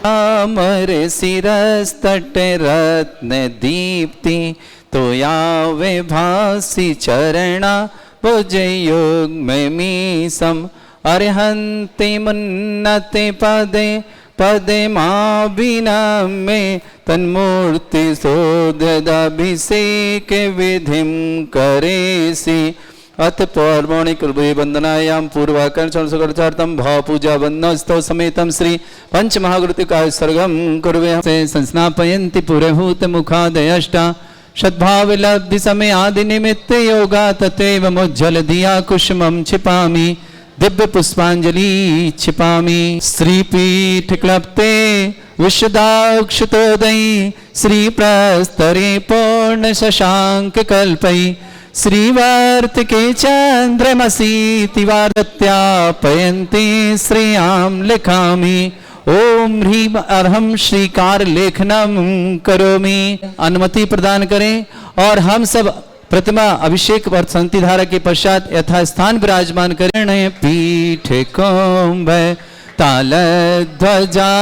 अमर सिरस तट रत्न दीप्ति तो यावे भासी चरणा भुज युग में मीसम अर्हन्ति मुन्नते पदे पदे माँ बिना में तन्मूर्ति सोदभिषेक विधिम करेसी अथ पौर्णिक वंदनायाम पूर्वाकर्षण भाव पूजा वंदनस्तव समेतम श्री पंच महागुरुतिका सर्गम कुर्वे संस्नापयन्ति पुरहूत मुखादयष्टा सद्भाव लब्धि समय आदि निमित्त योगा तथैव मुज्जल दिया कुसुमं छिपामि दिव्य पुष्पांजलि छिपामि श्रीपीठ क्लप्ते विशदाक्षतोदयी श्री प्रस्तरे पूर्ण शशांक कल्पई श्रीवार्त के चंद्रमसी तिवारत्यापयन्ति श्रियाम लिखामि ओम ह्रीम अर्हम श्रीकार लेखनम करोमि। अनुमति प्रदान करें और हम सब प्रतिमा अभिषेक और संति धारा के पश्चात यथास्थान विराजमान करें। पीठ कुंभ ताल ध्वजा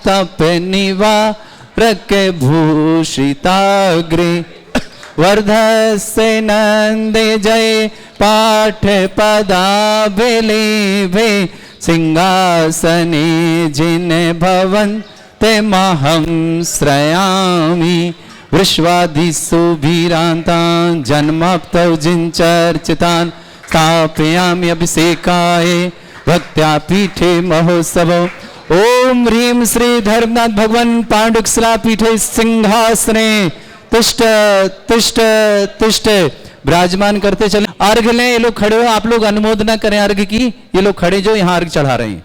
तप निवारक भूषिताग्रे वर्धस्य नंदे जय पाठ पदाभिलेभे सिंहासने जिन भवन्ते महं श्रयामि विश्वादिषु वीरान्तान् जन्मप्तौ जिञ्चर्चितान् स्थापयामि अभिषेकाय भक्त्या पीठे महोत्सवो। ओम ह्रीं श्री धर्मनाथ भगवान पांडुकशिला पीठे सिंहासने तिष्ठ तिष्ठ तिष्ठ विराजमान करते चले। अर्घ लें, ये लोग खड़े हो, आप लोग अनुमोदना करें अर्घ की। ये लोग खड़े जो यहाँ अर्घ चढ़ा रहे हैं।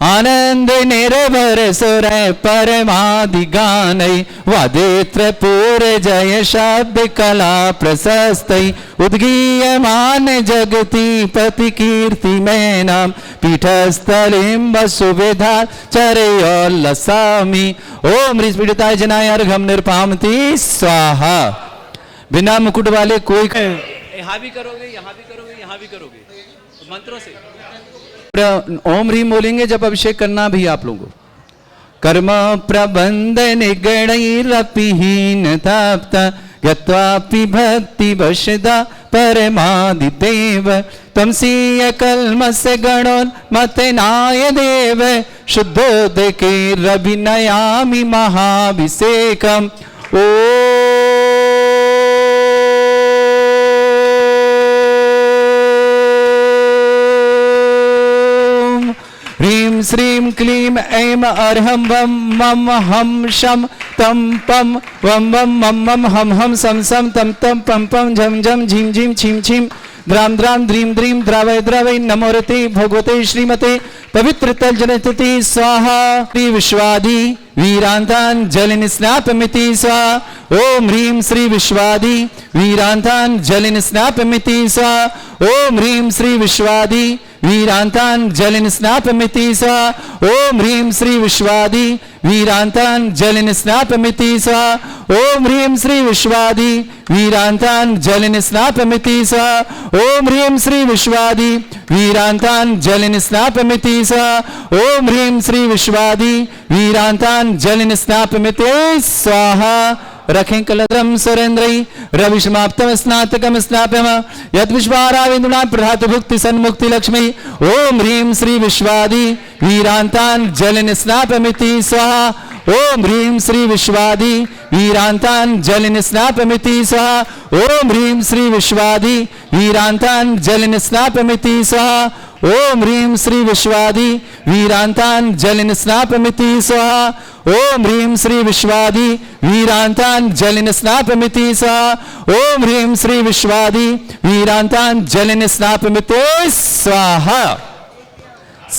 आनंद निर्भर सुर परमादि गान वादित्र पूर जय शब्द कला प्रशस्त उद्गीयमान जगति पति कीर्ति में नाम पीठस्थलिम सुविधा चरयोल्लसामि। ओम ऋषपीडिताय जनाय अर्घम निर्पामति स्वाहा। बिना मुकुट वाले कोई यहाँ भी करोगे, यहाँ भी करोगे, यहाँ भी करोगे मंत्रों से ओम ह्रीम बोलेंगे जब अभिषेक करना भी आप लोगों को। कर्म प्रबंध निगणैरपिहीन तप्त यत्वापि भक्ति वशदा परमादिदेव तमसीय कल्मस्य गणोन्मतेनाय देव शुद्धोदकैरभिनयामि महाभिषेकम्। ओ ह्रीं श्रीं क्लीं ऐं अर्हं वं मं हं शं तं पं वं वं मं मं हं हं सं सं तं तं पं पं झं झं झीं झीं छीं छीं द्रां द्रां द्रीं द्रीं द्रावय द्रावय नमोरते भगवते श्रीमते पवित्र तल जनस्थिति स्वाहा। श्री विश्वादि वीरांतान जलिन स्नापमिति स्वाहा। ओम ह्रीं श्री विश्वादि वीरांतान जलिन स्नापमिति स्वाहा। ओम ह्रीं श्री विश्वादि वीरांतान जलिन स्नापमिति स्वाहा। ओम ह्रीं श्री विश्वादि वीरांतान जलिन स्नापमिति स्वाहा। ओम ह्रीं श्री विश्वादि वीरांतान जलिन स्नापमिति स्वाहा। ओम ह्रीं श्री विश्वादि वीरांतान जलिन स्नापमिति स्वाहा। ओम ह्रीं श्री विश्वादि वीरांतान जलिन स्नापमिति स्वाहा। रखें कलद्रम सुरेन्द्रई रवि समाप्तम स्नातकम स्नाप्यम यद विश्वाराविंदुना प्रधातु भुक्ति सन्मुक्ति लक्ष्मी। ओम ह्रीं श्री विश्वादि वीरांतान जलिन स्नापमिति स्वाहा। ओम ह्रीं श्री विश्वादि वीरांतान जलिन स्नापमिति स्वाहा। ओम ह्रीं श्री विश्वादि वीरांतान जलिन स्नापमिति स्वाहा। ओम ह्रीं श्री विश्वादि वीरांतान जलिन स्नापमिति स्वाहा। ओम ह्रीं श्री विश्वादि वीरांतान जलिन स्नापमिति स्वाहा। ओम ह्रीं श्री विश्वादि वीरांतान जलिन स्नापमिति स्वाहा।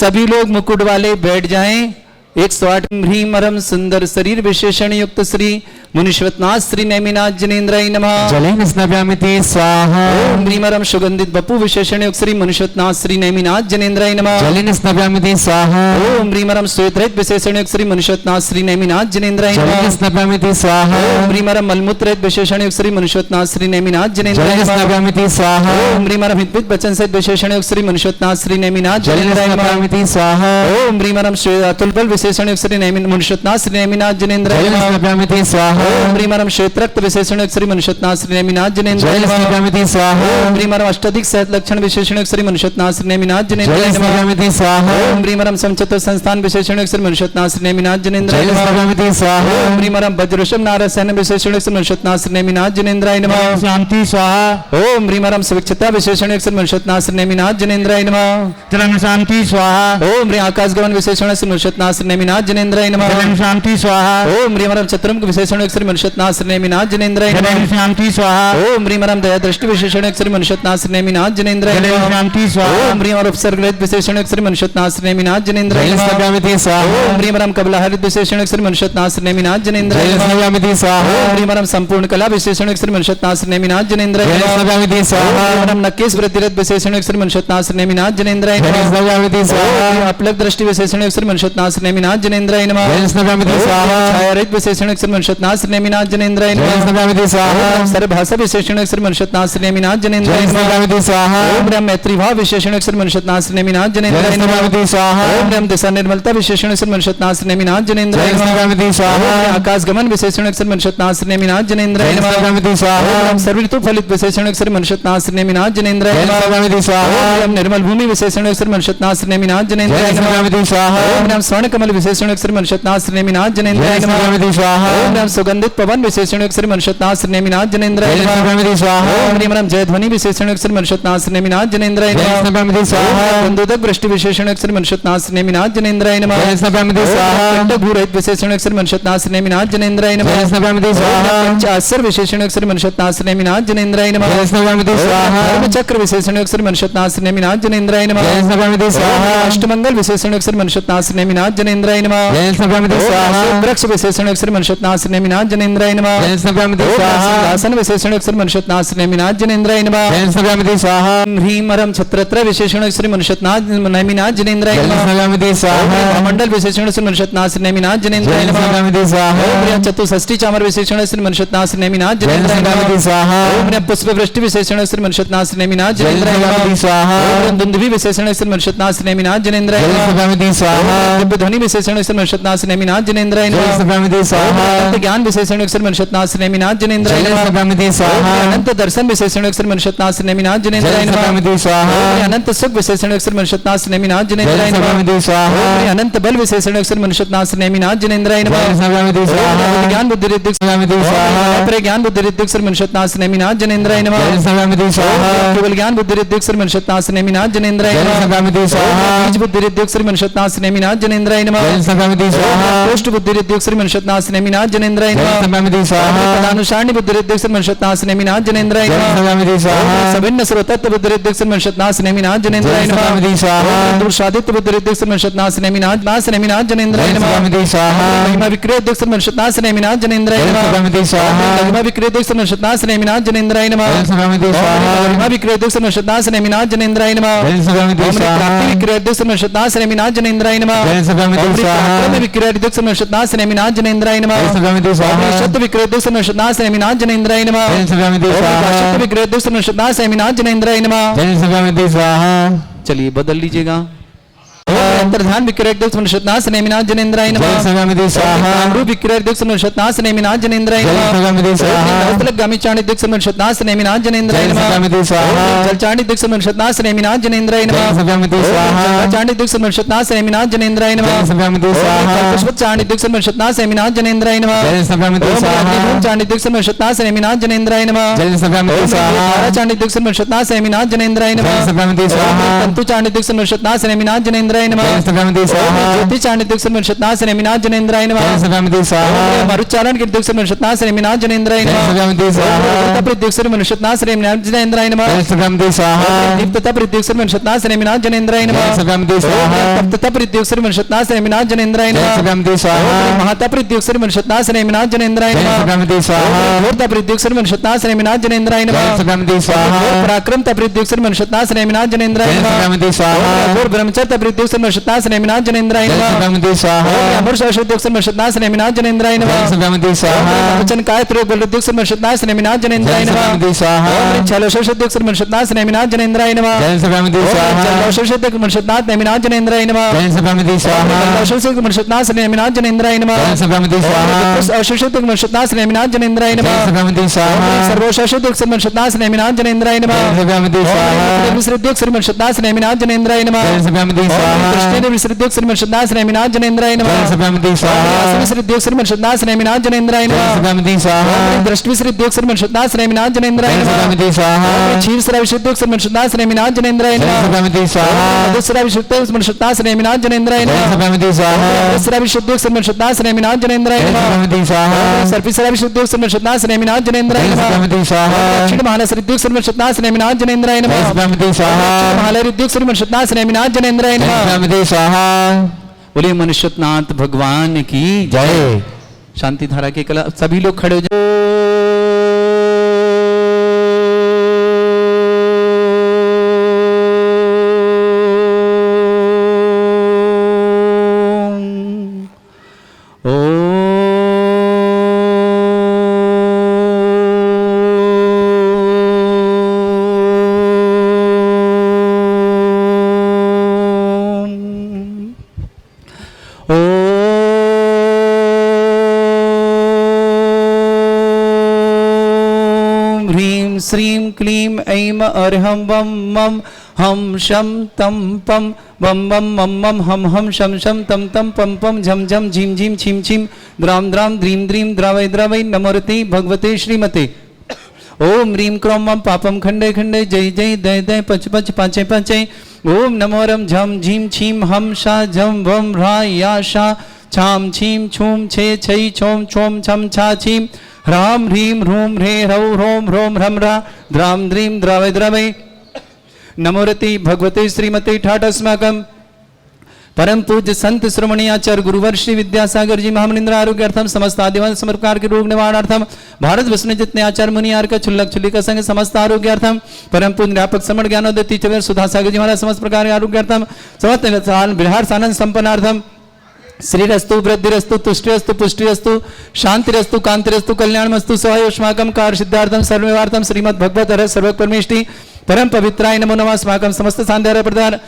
सभी लोग मुकुट वाले बैठ जाएं 108 ह्रीम अरम सुंदर शरीर विशेषण युक्त श्री मुनिश्वतनाथ श्री नेमिनाथ जनेन्द्राय नमः। जलेन स्नाप्यामि स्वाहा। ओम ह्रीम अरम सुगंधित बपु विशेषण युक्त श्री मुनिश्वतनाथ श्री नेमिनाथ जनेन्द्राय नमः। जलेन स्नाप्यामि स्वाहा। ओम ह्रीम अरम श्वेतरहित विशेषण युक्त श्री मुनिश्वतनाथ श्री नेमिनाथ जनेन्द्राय नमः। जलेन स्नाप्यामि स्वाहा। ओम ह्रीम अरम मलमूत्ररहित विशेषण युक्त श्री मुनिश्वतनाथ श्री नेमिनाथ जनेन्द्राय जलेन नमः। स्नाप्यामि स्वाहा। ओम ह्रीम अरम हितवित वचन सहित विशेषण युक्त श्री मुनिश्वतनाथ श्री नेमिनाथ जनेन्द्राय नमः। स्नाप्यामि स्वाहा। ओम ह्रीम अरम अतुल बल विशेषण युक्त श्री मुनिश्वतनाथ श्री नेमिनाथ जनेन्द्राय जलेन नमः। स्नाप्यामि स्वाहा। ओम ह्रीम अरम श्वेतरक्त विशेषण युक्त श्री मुनिश्वतनाथ श्री नेमिनाथ जनेन्द्राय जलेन नमः। स्नाप्यामि स्वाहा। ओम ह्रीम अरम अष्टाधिक सहत लक्षण विशेषण युक्त श्री मुनिश्वतनाथ श्री नेमिनाथ जनेन्द्राय जलेन नमः। स्नाप्यामि स्वाहा। ओम ह्रीम अरम समचतुर संस्थान विशेषण युक्त श्री मुनिश्वतनाथ श्री नेमिनाथ जनेन्द्राय जलेन नमः। स्नाप्यामि स्वाहा। ओम ह्रीम अरम वज्रषम नारसैन विशेषण युक्त श्री मुनिश्वतनाथ श्री नेमिनाथ जनेन्द्राय नमः। शांति स्वाहा। ओम ह्रीम अरम सुविक्षता विशेषण युक्त श्री मुनिश्वतनाथ श्री नेमिनाथ जनेन्द्राय नमः। जलन शांति स्वाहा। ओम ह्रीम आकाश गमन विशेषण श्री मुनिश्वतनाथ श्री नेमिनाथ जनेन्द्राय नमः। जलन शांति स्वाहा। ओम ह्रीम अरम चतुर्मुख विशेषण युक्त श्री मुनिश्वतनाथ श्री नेमिनाथ जनेन्द्राय नमः। जलन शांति स्वाहा। ओम ह्रीम अरम दया दृष्टि विशेषण युक्त श्री मुनिश्वतनाथ श्री नेमिनाथ जनेन्द्राय जलन नमः। शांति स्वाहा। ओम ह्रीम अरम उपसर्गरहित विशेषण युक्त श्री मुनिश्वतनाथ श्री नेमिनाथ जनेन्द्राय जलन नमः। स्नाप्यामि स्वाहा। ओम ह्रीम अरम कबलाहरित विशेषण युक्त श्री मुनिश्वतनाथ श्री नेमिनाथ जनेन्द्राय जलन नमः। स्नाप्यामि स्वाहा। ओम ह्रीम अरम संपूर्ण कला विशेषण युक्त श्री मुनिश्वतनाथ श्री नेमिनाथ जनेन्द्राय जलन नमः। स्नाप्यामि स्वाहा। ओम ह्रीम नकेश वृत्तिरत विशेषण युक्त श्री मुनिश्वतनाथ श्री नेमिनाथ जनेन्द्राय जलन नमः। स्नाप्यामि स्वाहा। ओम अपलक दृष्टि विशेषण युक्त श्री मुनिश्वतनाथ श्री नेमिनाथ जनेन्द्राय नमः। जलन स्नाप्यामि स्वाहा। छायारहित विशेषण युक्त श्री मुनिश्वतनाथ श्री नेमिनाथ जनेन्द्राय जलन नमः। स्नाप्यामि स्वाहा। ओम सर्वभाषा विशेषण युक्त श्री मुनिश्वतनाथ श्री नेमिनाथ जनेन्द्राय जलन नमः। स्नाप्यामि स्वाहा। ओम राम मैत्री भाव विशेषण युक्त श्री मुनिश्वतनाथ श्री नेमिनाथ जनेन्द्राय जलन नमः। स्नाप्यामि स्वाहा। ओम राम दिशा निर्मलता विशेषण युक्त श्री मुनिश्वतनाथ श्री नेमिनाथ जनेन्द्राय जलन नमः। स्नाप्यामि स्वाहा। ओम आकाश गमन विशेषण युक्त श्री मुनिश्वतनाथ श्री नेमिनाथ जनेन्द्राय जलन नमः। स्नाप्यामि स्वाहा। ओम सर्वऋतु फलित विशेषण युक्त श्री मुनिश्वतनाथ श्री नेमिनाथ जनेन्द्राय जलन नमः। स्नाप्यामि स्वाहा। ओम निर्मल भूमि विशेषण युक्त श्री मुनिश्वतनाथ श्री नेमिनाथ जनेन्द्राय जलन नमः। स्नाप्यामि स्वाहा। ओम राम स्वर्ण कमल विशेषण युक्त श्री मुनिश्वतनाथ श्री नेमिनाथ जनेन्द्राय जलन नमः। स्नाप्यामि स्वाहा। ओम राम सुगंधित पवन विशेषण युक्त श्री मुनिश्वतनाथ श्री नेमिनाथ जनेन्द्राय जलन नमः। स्नाप्यामि स्वाहा। ओम ह्रीम राम जय ध्वनि विशेषण युक्त श्री मुनिश्वतनाथ श्री नेमिनाथ जनेन्द्राय जलन नमः। स्नाप्यामि स्वाहा। बंधुदक वृष्टि विशेषण युक्त श्री मुनिश्वतनाथ श्री नेमिनाथ जनेन्द्राय नमः। जलन स्नाप्यामि स्वाहा। भूरहित विशेषण युक्त श्री मुनिश्वतनाथ श्री नेमिनाथ जनेन्द्राय नमः। जलन स्नाप्यामि स्वाहा। पंचासर विशेषण युक्त श्री मुनिश्वतनाथ श्री नेमिनाथ जनेन्द्राय नमः। जलन स्नाप्यामि स्वाहा। धर्मचक्र विशेषण युक्त श्री मुनिश्वतनाथ श्री नेमिनाथ जनेन्द्राय नमः। जलन स्नाप्यामि स्वाहा। अष्टमंगल विशेषण युक्त श्री मुनिश्वतनाथ श्री नेमिनाथ जनेन्द्राय नमः। जलन स्नाप्यामि स्वाहा। वृक्ष विशेषण युक्त श्री मुनिश्वतनाथ श्री नेमिनाथ जनेन्द्राय नमः। जलन स्नाप्यामि स्वाहा। आसन विशेषण युक्त श्री मुनिश्वतनाथ श्री नेमिनाथ जनेन्द्राय नमः। जलन स्नाप्यामि स्वाहा। ह्रीम अरम छत्रत्र विशेषण युक्त श्री मुनिश्वतनाथ नेमिनाथ जनेन्द्राय जलन नमः। स्नाप्यामि स्वाहा। मंडल विशेषण श्री मुनिश्वतनाथ श्री नेमिनाथ जनेन्द्राय जलन नमः। स्नाप्यामि स्वाहा। ओम चतुष्षष्टि चामर विशेषण श्री मुनिश्वतनाथ श्री नेमिनाथ जलन जनेन्द्राय स्नाप्यामि नमः। स्वाहा। ओम पुष्प वृष्टि विशेषण श्री मुनिश्वतनाथ श्री नेमिनाथ जलन जनेन्द्राय स्नाप्यामि नमः। स्वाहा। ओम दुंदुभि विशेषण श्री मुनिश्वतनाथ श्री नेमिनाथ जनेन्द्राय जलन नमः। स्नाप्यामि स्वाहा। दिव्य ध्वनि विशेषण श्री मुनिश्वतनाथ श्री नेमिनाथ जनेन्द्राय जलन नमः। स्नाप्यामि स्वाहा। अनंत ज्ञान विशेषण श्री मुनिश्वतनाथ श्री नेमिनाथ जनेन्द्राय जलन नमः। स्नाप्यामि स्वाहा। अनंत दर्शन विशेषण श्री मुनिश्वतनाथ श्री नेमिनाथ जनेन्द्राय जलन नमः। स्नाप्यामि स्वाहा। अनंत सुख विशेषण श्री मुनिश्वतनाथ श्री नेमिनाथ जलन जनेन्द्राय नमः। स्नाप्यामि स्वाहा। अनंत बल विशेषण श्री मुनिश्वतनाथ श्री नेमिनाथ जनेन्द्राय नमः। जलन स्नाप्यामि स्वाहा। ज्ञान बुद्धि रिद्धि स्नाप्यामि स्वाहा। ज्ञान बुद्धि रिद्धि श्री मुनिश्वतनाथ श्री नेमिनाथ जनेन्द्राय नमः। जलन स्नाप्यामि स्वाहा। केवल ज्ञान बुद्धि रिद्धि श्री मुनिश्वतनाथ श्री नेमिनाथ जनेन्द्राय जलन नमः। स्नाप्यामि स्वाहा। बीज बुद्धि रिद्धि श्री मुनिश्वतनाथ श्री नेमिनाथ जनेन्द्राय नमः। जलन स्नाप्यामि स्वाहा। कोष्ठ बुद्धि रिद्धि श्री मुनिश्वतनाथ श्री नेमिनाथ जनेन्द्राय जलन नमः। स्नाप्यामि स्वाहा। पदानुसारणी बुद्धि रिद्धि श्री मुनिश्वतनाथ श्री नेमिनाथ जनेन्द्राय जलन नमः। स्नाप्यामि स्वाहा। सभिन्न सर्वतत्व बुद्धि रिद्धि श्री मुनिश्वतनाथ श्री नेमिनाथ जनेन्द्राय जलन नमः। स्नाप्यामि स्वाहा। दूरसादित्य बुद्धि रिद्धि श्री मुनिश्वतनाथ श्री नेमिनाथ जनेन्द्राय जलन नमः। स्नाप्यामि स्वाहा। महिमा विक्रय दिक्ष मुनिश्वतनाथ श्री नेमिनाथ जनेन्द्राय जलन नमः। स्नाप्यामि स्वाहा। महिमा विक्रय दिक्ष मुनिश्वतनाथ श्री नेमिनाथ जनेन्द्राय नमः। जलन स्नाप्यामि स्वाहा। महिमा विक्रय दिक्ष मुनिश्वतनाथ श्री नेमिनाथ जनेन्द्राय नमः। जलन स्नाप्यामि स्वाहा। प्राप्ति विक्रय दिक्ष मुनिश्वतनाथ श्री नेमिनाथ जनेन्द्राय नमः। जलन स्नाप्यामि स्वाहा। प्राप्ति विक्रय दिक्ष मुनिश्वतनाथ श्री नेमिनाथ जनेन्द्राय नमः। जलन स्नाप्यामि स्वाहा। सत्य विक्रय दिक्ष मुनिश्वतनाथ श्री नेमिनाथ जनेन्द्राय नमः। जलन स्नाप्यामि स्वाहा। सत्य विक्रय दिक्ष मुनिश्वतनाथ श्री नेमिनाथ जनेन्द्राय नमः। जलन स्नाप्यामि स्वाहा। चलिए बदल लीजिएगा। अंतर्धान विक्रय दिक्ष मुनिश्वतनाथ श्री नेमिनाथ जनेन्द्राय नमः। जलन स्नाप्यामि स्वाहा। रूप विक्रय दिक्ष मुनिश्वतनाथ श्री नेमिनाथ जनेन्द्राय जलन नमः। स्नाप्यामि स्वाहा। गामी चाणी दिक्ष मुनिश्वतनाथ श्री नेमिनाथ जनेन्द्राय जलन नमः। स्नाप्यामि स्वाहा। जलचाणी दिक्ष मुनिश्वतनाथ श्री नेमिनाथ जनेन्द्राय नमः। जलन स्नाप्यामि स्वाहा। चाणी दिक्ष मुनिश्वतनाथ श्री नेमिनाथ जनेन्द्राय नमः। जलन स्नाप्यामि स्वाहा। पुष्प चाणी दिक्ष मुनिश्वतनाथ श्री नेमिनाथ जनेन्द्राय नमः। जलन स्नाप्यामि स्वाहा। चाणी दिक्ष मुनिश्वतनाथ श्री नेमिनाथ जनेन्द्राय नमः। जलन स्नाप्यामि स्वाहा। चाणी दिक्ष मुनिश्वतनाथ श्री नेमिनाथ जनेन्द्राय नमः। जलन स्नाप्यामि स्वाहा। तंतु चाणी दिक्ष मुनिश्वतनाथ श्री नेमिनाथ जनेन्द्राय नमः। जय सदामति स्वाहा ज्योति चांड दुख सर्वशतनाश नेमिनाथ जनेन्द्राय नमः जय सदामति स्वाहा मरुच्चारण के दुख सर्वशतनाश नेमिनाथ जनेन्द्राय जय नमः सदामति स्वाहा दुख सर्वशतनाश नेमिनाथ जनेन्द्राय नमः जय सदामति स्वाहा दीप्तता दुख सर्वशतनाश नेमिनाथ जनेन्द्राय नमः जय सदामति स्वाहा तप्तता दुख सर्वशतनाश नेमिनाथ जनेन्द्राय जय नमः सदामति स्वाहा महाता दुख सर्वशतनाश नेमिनाथ जनेन्द्राय जय नमः सदामति स्वाहा घोरता दुख सर्वशतनाश नेमिनाथ जनेन्द्राय जय नमः सदामति स्वाहा पराक्रम तपृद्युक् सर्वशतनाश नेमिनाथ जनेन्द्राय जय नमः सदामति स्वाहा घोर ब्रह्मचर्य तपृद्युक् सर्वशतनाश नेमिनाथ जनेन्द्राय जय नमः सदामति स्वाहा अमर शाश्वतयुक् सर्वशतनाश नेमिनाथ जनेन्द्राय जय नमः सदामति स्वाहा वचन काय त्रयोग बलयुक् सर्वशतनाश नेमिनाथ जनेन्द्राय जय नमः सदामति स्वाहा छलो शाश्वतयुक् सर्वशतनाश नेमिनाथ जनेन्द्राय नमः जय सदामति स्वाहा छलो शाश्वतयुक् सर्वशतनाथ नेमिनाथ जनेन्द्राय नमः जय सदामति स्वाहा शाश्वतयुक् सर्वशतनाश नेमिनाथ जनेन्द्राय नमः जय सदामति स्वाहा शाश्वतयुक् सर्वशतनाश नेमिनाथ जनेन्द्राय जय नमः सदामति स्वाहा सर्वशाश्वतयुक् सर्वशतनाश नेमिनाथ जनेन्द्राय नमः जय सदामति स्वाहा विश्रुद्युक् सर्वशतनाश नेमिनाथ जनेन्द्राय नमः जय सदामति स्वाहा कृष्ण विश्रुद्युक् सर्वशतनाश नेमिनाथ जनेन्द्राय जय नमः सदामति स्वाहा विश्रुद्युक् सर्वशतनाश नेमिनाथ जनेन्द्राय जय नमः सदामति स्वाहा दृष्टि विश्रुद्युक् सर्वशतनाश नेमिनाथ जनेन्द्राय जय नमः सदामति स्वाहा क्षीर सरा विशुद्युक् सर्वशतनाश नेमिनाथ जनेन्द्राय जय नमः सदामति स्वाहा मधुसरा विशुद्युक् सर्वशतनाश नेमिनाथ जनेन्द्राय जय नमः सदामति स्वाहा मधुसरा विशुद्युक् सर्वशतनाश नेमिनाथ जनेन्द्राय जय नमः सदामति स्वाहा सर्पिसरा विशुद्युक् सर्वशतनाश नेमिनाथ जनेन्द्राय जय नमः सदामति स्वाहा दक्षिण महालसरिद्युक् सर्वशतनाश नेमिनाथ जनेन्द्राय जय नमः सदामति स्वाहा महालरिद्युक् सर्वशतनाश नेमिनाथ जनेन्द्राय जय नमः सदामति स्वाहा बोलिए मनुष्यनाथ भगवान की जय शांति धारा के कला सभी लोग खड़े हो जाए। ह्रीं श्रीं क्लीं ऐं अर्हं वं मं हम शं तं पं वं वं मं मं हम हम शं शं तं तं पं पं झं झं झीं झीं छीं छीं द्रां द्रां द्रीं द्रीं द्रावै द्रावै नमोरति भगवते श्रीमते ओम ह्रीं क्रों मं पापं खंडे खंडे जय जय दय दय पच पच पांचे पांचे ओम नमो रं झं झीं छीं हम शा झं वं ह्रा या शा छाम छीं छूं छे छै छों छों छम छा छीं ह्रां ह्रीं ह्रूं ह्रे ह्रौ ह्रों ह्रों ह्रं ह्रा द्रां द्रीं द्रावै द्रावै नमोरति भगवते श्रीमते ठाट अस्माकं परम पूज्य संत श्रोमणी आचार्य गुरुवर श्री विद्यासागर जी महामनिंद्र आरोग्यार्थम समस्त आदिवासी समर्पकार के रोग निवारणार्थम भारत विश्व में जितने आचार्य मुनि आर का छुल्लक छुल्ली का संग समस्त आरोग्यार्थम परम पूज्य व्यापक समण ज्ञानोदय तीर्थवेर सुधा सागर जी महाराज समस्त प्रकार के आरोग्यार्थम समस्त बिहार सानंद संपन्नार्थम श्रीरस्तु वृद्धिरस्तु तुष्टिरस्तु पुष्टिरस्तु शांतिरस्तु कांतिरस्तु कल्याणमस्तु सहायोष्माकं कार्य सिद्धार्थम सर्ववार्थम श्रीमद् भगवत हर सर्व परमेष्टि परम पवित्राय नमो नमः अस्माकं समस्त सांध्यार प्रदान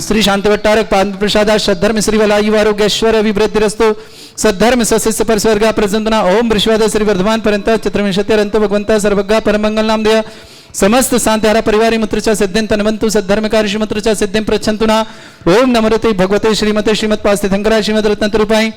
श्री शांति भट्टारक पाद प्रसाद श्रद्धर्म श्री वलायु आरोग्यश्वर अभिवृद्धिरस्तु सद्धर्म सस्य पर स्वर्गा प्रसन्ना ओम विश्वाद श्री वर्धमान पर्यंत चित्रविंशत्यरंतो भगवंता सर्वज्ञ परमंगल नाम देय समस्त शांतिहारा परिवारी मुत्रचा सिद्धिं तन्वन्तु सद्धर्मकारी श्रीमत्रचा सिद्धिं प्रच्छन्तु ना ओम नमोते भगवते श्रीमते श्रीमत्पाद तीर्थंकराय श्रीमद रत्नतरूपाय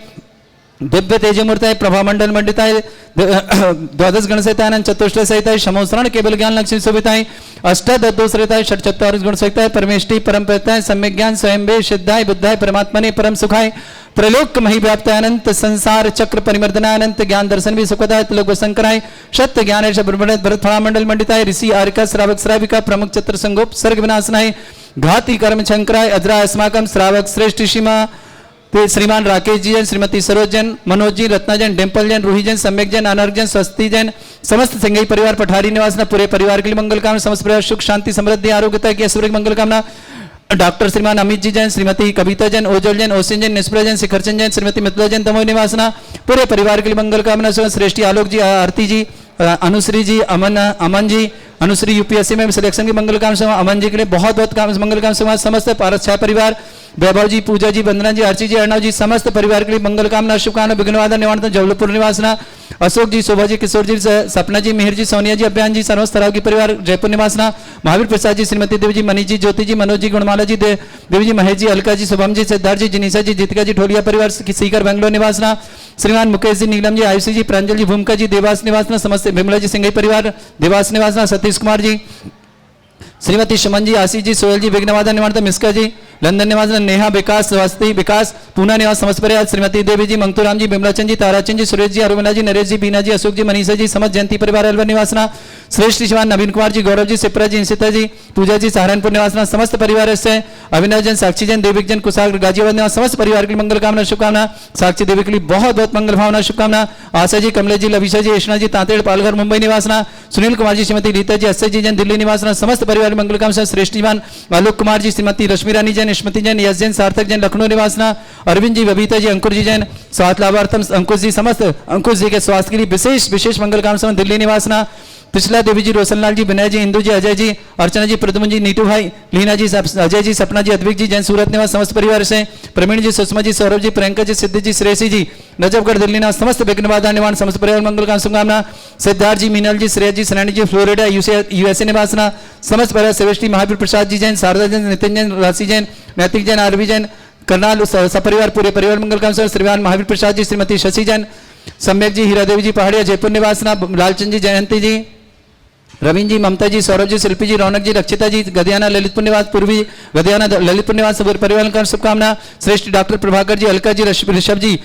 दिव्य तेजमूर्ताय प्रभामंडल मंडिताय द्वादश गण सहिताय चतुष्ट सहिताय शमोसरण केवल ज्ञान लक्ष्मी शोभिताय अष्टदोषरिताय षट्चत्वारिश गुण सहिताय परमेष्टि परम प्रताय सम्यक ज्ञान स्वयं सिद्धाय बुद्धाय परमात्मने परम सुखाय त्रैलोक मही व्याप्त अनंत संसार चक्र परिमर्दनाय अनंत ज्ञान दर्शन भी सुखदाय त्रिलोक शंकराय सत्य ज्ञान भरत फलामंडल मंडिताय ऋषि आर्का श्रावक श्राविका प्रमुख चत्र संगोप सर्ग विनाशनाय घाती कर्म शंकराय अजरा अस्माकं श्रावक श्रेष्ठ सीमा श्रीमान राकेश जी जन श्रीमती सरोज जन मनोज जी रत्ना जन डिम्पल जन रूही जन सम्यक जन अनर्ग जन स्वस्ति जन समस्त संगई परिवार पठारी निवासना पूरे परिवार के लिए मंगल कामना समस्त परिवार सुख शांति समृद्धि आरोग्यता की ऐश्वर्य मंगल कामना डॉक्टर श्रीमान अमित जी जैन श्रीमती कविता जैन ओजल जैन ओसिन जैन निष्प्रा जैन शिखरचंद जैन श्रीमती मिथिला जैन तमोई निवासना पूरे परिवार के लिए मंगल कामना श्रेष्ठी आलोक जी आरती जी अनुश्री जी अमन जी अनुश्री यूपीएससी में सिलेक्शन की मंगल कामना अमन जी के लिए बहुत बहुत काम मंगल कामना समस्त पारस छाया परिवार वैभव जी पूजा जी वंदना जी अर्ची जी अर्णव जी समस्त परिवार के लिए मंगल कामना शुभकामना विघ्नवादन निवारण जबलपुर निवासना अशोक जी शोभा जी किशोर जी सपना जी मिहिर जी सोनिया जी अभियान जी सर्वस्त तराव की परिवार जयपुर निवासना महावीर प्रसाद जी श्रीमती देवी जी मनीष जी ज्योति जी मनोज जी गुणमाला जी देवी जी महेश जी अलका जी शुभम जी सिद्धार्थ जी जिनीसा जी जीतिका जी ठोलिया परिवार सीकर बेंगलोर निवासना श्रीमान मुकेश जी नीलम जी आयुषी जी प्रांजल जी भूमिका जी देवास निवासना समस्त विमला जी सिंघई परिवार देवास निवासना सतीश कुमार जी श्रीमती सुमन जी, आशीष जी, सोहेल जी, विघ्नवादन निवारण मिस्का जी, लंदन निवास नेहा, विकास, स्वास्थी, विकास, पूना निवास समस्त परिवार, श्रीमती देवी जी, मंगतूराम जी, बिमलाचंद जी, ताराचंद जी, सुरेश जी, अरुणा जी, नरेश जी, बीना जी, अशोक जी, मनीषा जी, समस्त जयंती परिवार अलवर निवासना, श्रेष्ठ शिवान, नवीन कुमार जी, गौरव जी, सिप्रा जी, इंसिता जी, पूजा जी, सहारनपुर निवासना, समस्त परिवार से अविनाश जैन, साक्षी जैन, देविक जैन, कुशाग्र, गाजियाबाद निवास, समस्त परिवार के लिए मंगल कामना शुभकामना। साक्षी देवी के लिए बहुत बहुत मंगल भावना शुभकामना। आशा जी, कमलेश जी, लविशा जी, यशना जी, तांतेड़, पालघर, मुंबई निवासना, सुनील कुमार जी, श्रीमती रीता जी, अक्षय जी जैन, दिल्ली निवासना, समस्त परिवार मंगल कामना। श्रेष्ठ जीवान आलोक कुमार जी, श्रीमती रश्मि रानी जैन, स्मृति जैन, यश जैन, सार्थक जैन, लखनऊ निवासना, अरविंद जी, बबीता जी, अंकुर जी जैन, स्वास्थ्य लाभार्थम अंकुश जी, समस्त अंकुश जी के स्वास्थ्य के लिए विशेष विशेष मंगल कामना। दिल्ली निवासना, पिछला देवी जी, रोशनलाल जी, विनय जी, इंदु जी, अजय जी, अर्चना जी, प्रद्युमन जी, नीटू भाई, लीना जी, अजय जी, सपना जी, अद्विक जी जैन, सूरत निवास, समस्त परिवार से प्रवीण जी, सुषमा जी, सौरभ जी, प्रियंका जी, सिद्धि जी, श्रेयसी जी, नजफगढ़, दिल्ली निवास, समस्त विघ्नबाधा निवारण, समस्त परिवार मंगल कामना शुभकामना। सिद्धार्थ जी, मीनल जी, श्रेय जी, सैनी जी, फ्लोरिडा यूएसए निवासना, समस्त परिवार सेवेश जी, महावीर प्रसाद जी जैन, शारदा जैन, नितिन जैन, राशि जैन, नैतिक जैन, आरवी जैन, करनाल सपरिवार पूरे परिवार मंगल कामना। श्रीमान महावीर प्रसाद जी, श्रीमती शशि जैन, सम्यक जी, हीरा देवी जी, पहाड़िया, जयपुर निवासना, लालचंद जी, जयंती जी, रवीन जी, ममता जी, सौरभ जी, शिल्पी जी, रौनक जी, रक्षिता जी, गदियाना ललितपुर निवास, पूर्वी गदियाना ललितपुर निवास, परिवार का शुभकामना। श्रेष्ठ डॉक्टर प्रभाकर जी, अलका जी, ऋषभ जी,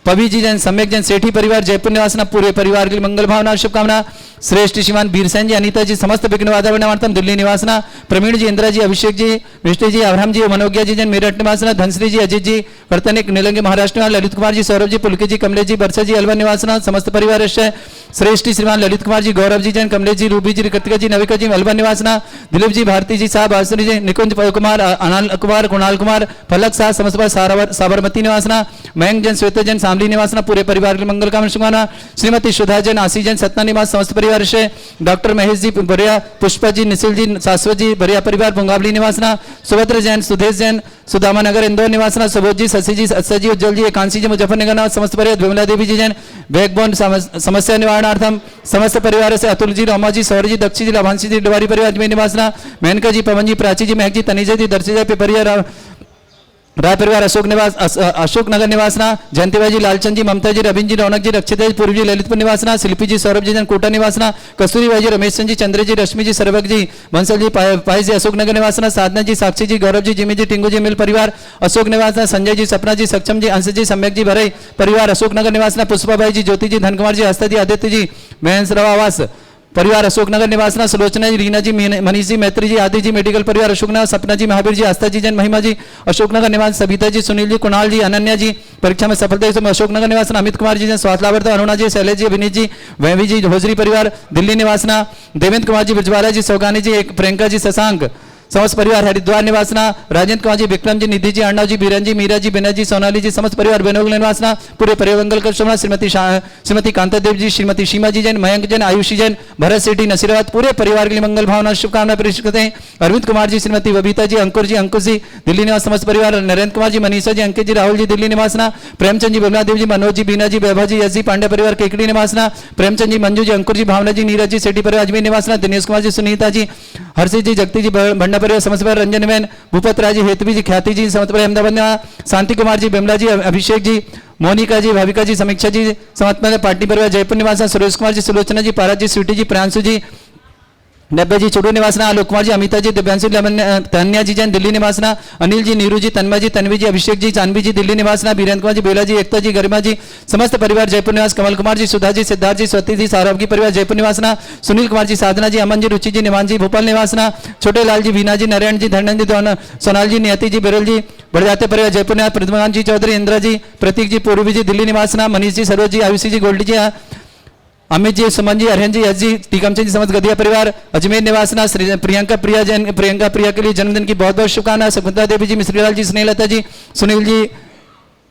पवी जी जैन, सम्यक जैन, सेठी परिवार, जयपुर निवासना, पूरे परिवार के मंगल भावना शुभकामना। श्रेष्ठ श्रीमान बीरसेन जी, अनीता जी, समस्त विघ्नवादन दिल्ली निवासना, प्रवीण जी, इंदिरा जी, अभिषेक जी, विष्णु जी, अवराम जी, मनोज्ञा जी जैन, मेरठ निवासना, धनश्री जी, अजीत जी, वर्तनिक नीलंगे महाराष्ट्र, ललित कुमार जी, सौरभ जी, पुलके जी, कमलेश जी, बरसा जी, अलवर निवासना, समस्त परिवार से श्रेष्ठ श्रीमान ललित कुमार जी, गौरव जी जैन, कमलेश जी, रूबी जी, कृतिका जी, नविका जी, अलवर निवासना, दिलीप जी, भारती जी, साहब, आश्री जी, निकुंज कुमार, अनाल कुमार, कुणाल कुमार, फलक साह, समस्त साबरमती निवासना, मयंक जैन, श्वेता जैन, शामली निवासना, पूरे परिवार के मंगल कामना शुभकामना। श्रीमती सुधा जैन, आशीष जैन, सतना निवास, समस्त परिवार से डॉक्टर महेश जी, बरिया, पुष्पा जी, निशिल जी, शाश्वत जी, बरिया परिवार, भुंगावली निवासना, सुभद्र जैन, सुधेश जैन, सुदामा नगर, इंदौर निवासना, सुबोध जी, शशि जी, अक्षय जी, उज्जवल जी, एकांशी जी, मुजफ्फरनगर, समस्त परिवार, विमला देवी जी जैन, बैकबोन समस्या निवारणार्थम समस्त परिवार से अतुल जी, रोमा जी, सौर जी, दक्षी जी, लाभांशी जी, डिवारी परिवार, अजमेर निवासना, मेनका जी, पवन जी, प्राची जी, महक जी, तनिजा जी, दर्शिजा, पिपरिया, राय परिवार, अशोक नगर निवासना, जयंतीबाई जी, लालचंद जी, ममता जी, रविंद्र जी, रौनक जी, रक्षिता जी, पूर्व जी, ललितपुर निवासना, शिल्पी जी, सौरभ जी जैन, कोटा निवासना, कस्तूरी बाई जी, रमेश चंद जी, चंद्र जी, रश्मि जी, सरवक जी, बंसल जी, पाई जी, अशोक नगर निवासना, साधना जी, साक्षी जी, गौरव जी, जिमी जी, टिंगू जी, मिल परिवार, अशोक निवासना, संजय जी, सपना जी, सक्षम जी, अंश जी, सम्यक जी, भरई परिवार, अशोक नगर निवासना, पुष्पाबाई जी, ज्योति जी, धनकुमार जी, हस्ता जी, आदित्य जी, महेंद्र आवास परिवार, अशोकनगर निवासना, सुलोचना जी, रीना जी, मनीष जी, मैत्री जी, आदि जी, मेडिकल परिवार, अशोकनगर, सपना जी, महावीर जी, आस्था जी जैन, महिमा जी, अशोकनगर निवास, सविता जी, सुनील जी, कुणाल जी, अनन्या जी, परीक्षा में सफलता से अशोकनगर निवासना, अमित कुमार जी जैन, स्वास्थ्य लाभार्थी, अरुणा जी, शैलेश जी, विनीत जी, वैवी जी, होजरी परिवार, दिल्ली निवासना, देवेंद्र कुमार जी, बिजवारा जी, सौगानी जी, एक प्रियंका जी, शशांक, समस्त परिवार, हरिद्वार निवासना, राजेंद्र कुमार जी, विक्रम जी, निधि जी, अर्णव जी, बीरन जी, मीरा जी, बिना जी, सोनाली जी, समस्त परिवार, बेनोगल निवासना, पूरे परिवार मंगल कर शुभना। श्रीमती कांता देव जी, श्रीमती सीमा जी जैन, मयंक जैन, आयुषी जैन, भरत सेठी, नसीराबाद, पूरे परिवार के लिए मंगल भावना शुभकामना प्रेषित करते हैं। अरविंद कुमार जी, श्रीमती बबीता जी, अंकुर जी, अंकुश जी, दिल्ली निवास, समस्त परिवार, नरेंद्र कुमार जी, मनीषा जी, अंकित जी, राहुल जी, दिल्ली निवासना, प्रेमचंद जी, बिमला देव जी, मनोज जी, बीना जी, वैभव जी, यश जी, पांडे परिवार, केकड़ी निवासना, प्रेमचंद जी, मंजू जी, अंकुर जी, भावना जी, नीरज जी, सेठी परिवार, अजमेर निवासना, दिनेश कुमार जी, सुनीता जी, हर्षित जी, जगती जी, भंडा परिवार, समस्त परिवार, रंजन मैन, भूपत राज जी, हेतवी जी, ख्याति जी, समस्त परिवार, अहमदाबाद, शांति कुमार जी, बिमला जी, अभिषेक जी, मोनिका जी, भाविका जी, समीक्षा जी, समस्त पार्टी परिवार, जयपुर निवासना, सुरेश कुमार जी, सुलोचना जी, पारस जी, स्वीटी जी, प्रांशु जी, नब्बे जी, चुड़ू निवासना, आलोक कुमार जी, अमिता जी, दिव्यांशु तन्या जी जैन, दिल्ली निवासना, अनिल जी, नीरू जी, तन्मय जी, तन्वी जी, अभिषेक जी, जानवी जी, दिल्ली निवासना, बीरेंद्र कुमार जी, बेला जी, एकता जी, गरिमा जी, समस्त परिवार, जयपुर निवास, कमल कुमार जी, सुधा जी, सिद्धार्थ जी, स्वती जी, सौरभ की परिवार, जयपुर निवासना, सुनील कुमार जी, साधना जी, अमन जी, रुचि जी, निमान जी, भोपाल निवासना, छोटे लाल जी, वीना जी, नारायण जी, धनन जी, सोनाल जी, नियति जी, बिरल जी, बढ़ जाते परिवार, जयपुर निवास, प्रतिमान जी, चौधरी, इंदिरा जी, प्रतीक जी, पूर्वी जी, दिल्ली निवासना, मनीष जी, सरोज जी, आयुषी जी, गोल्डी जी, अमित जी, सुमन जी, अरहन जी, यश जी, टीकमचंद जी, समस्त गदिया परिवार, अजमेर निवासना, प्रियंका प्रिया जैन, प्रियंका प्रिया के लिए जन्मदिन की बहुत बहुत शुभकामनाएं। शकुंतला देवी जी, मिश्रीलाल जी, स्नेहलता जी, सुनील जी,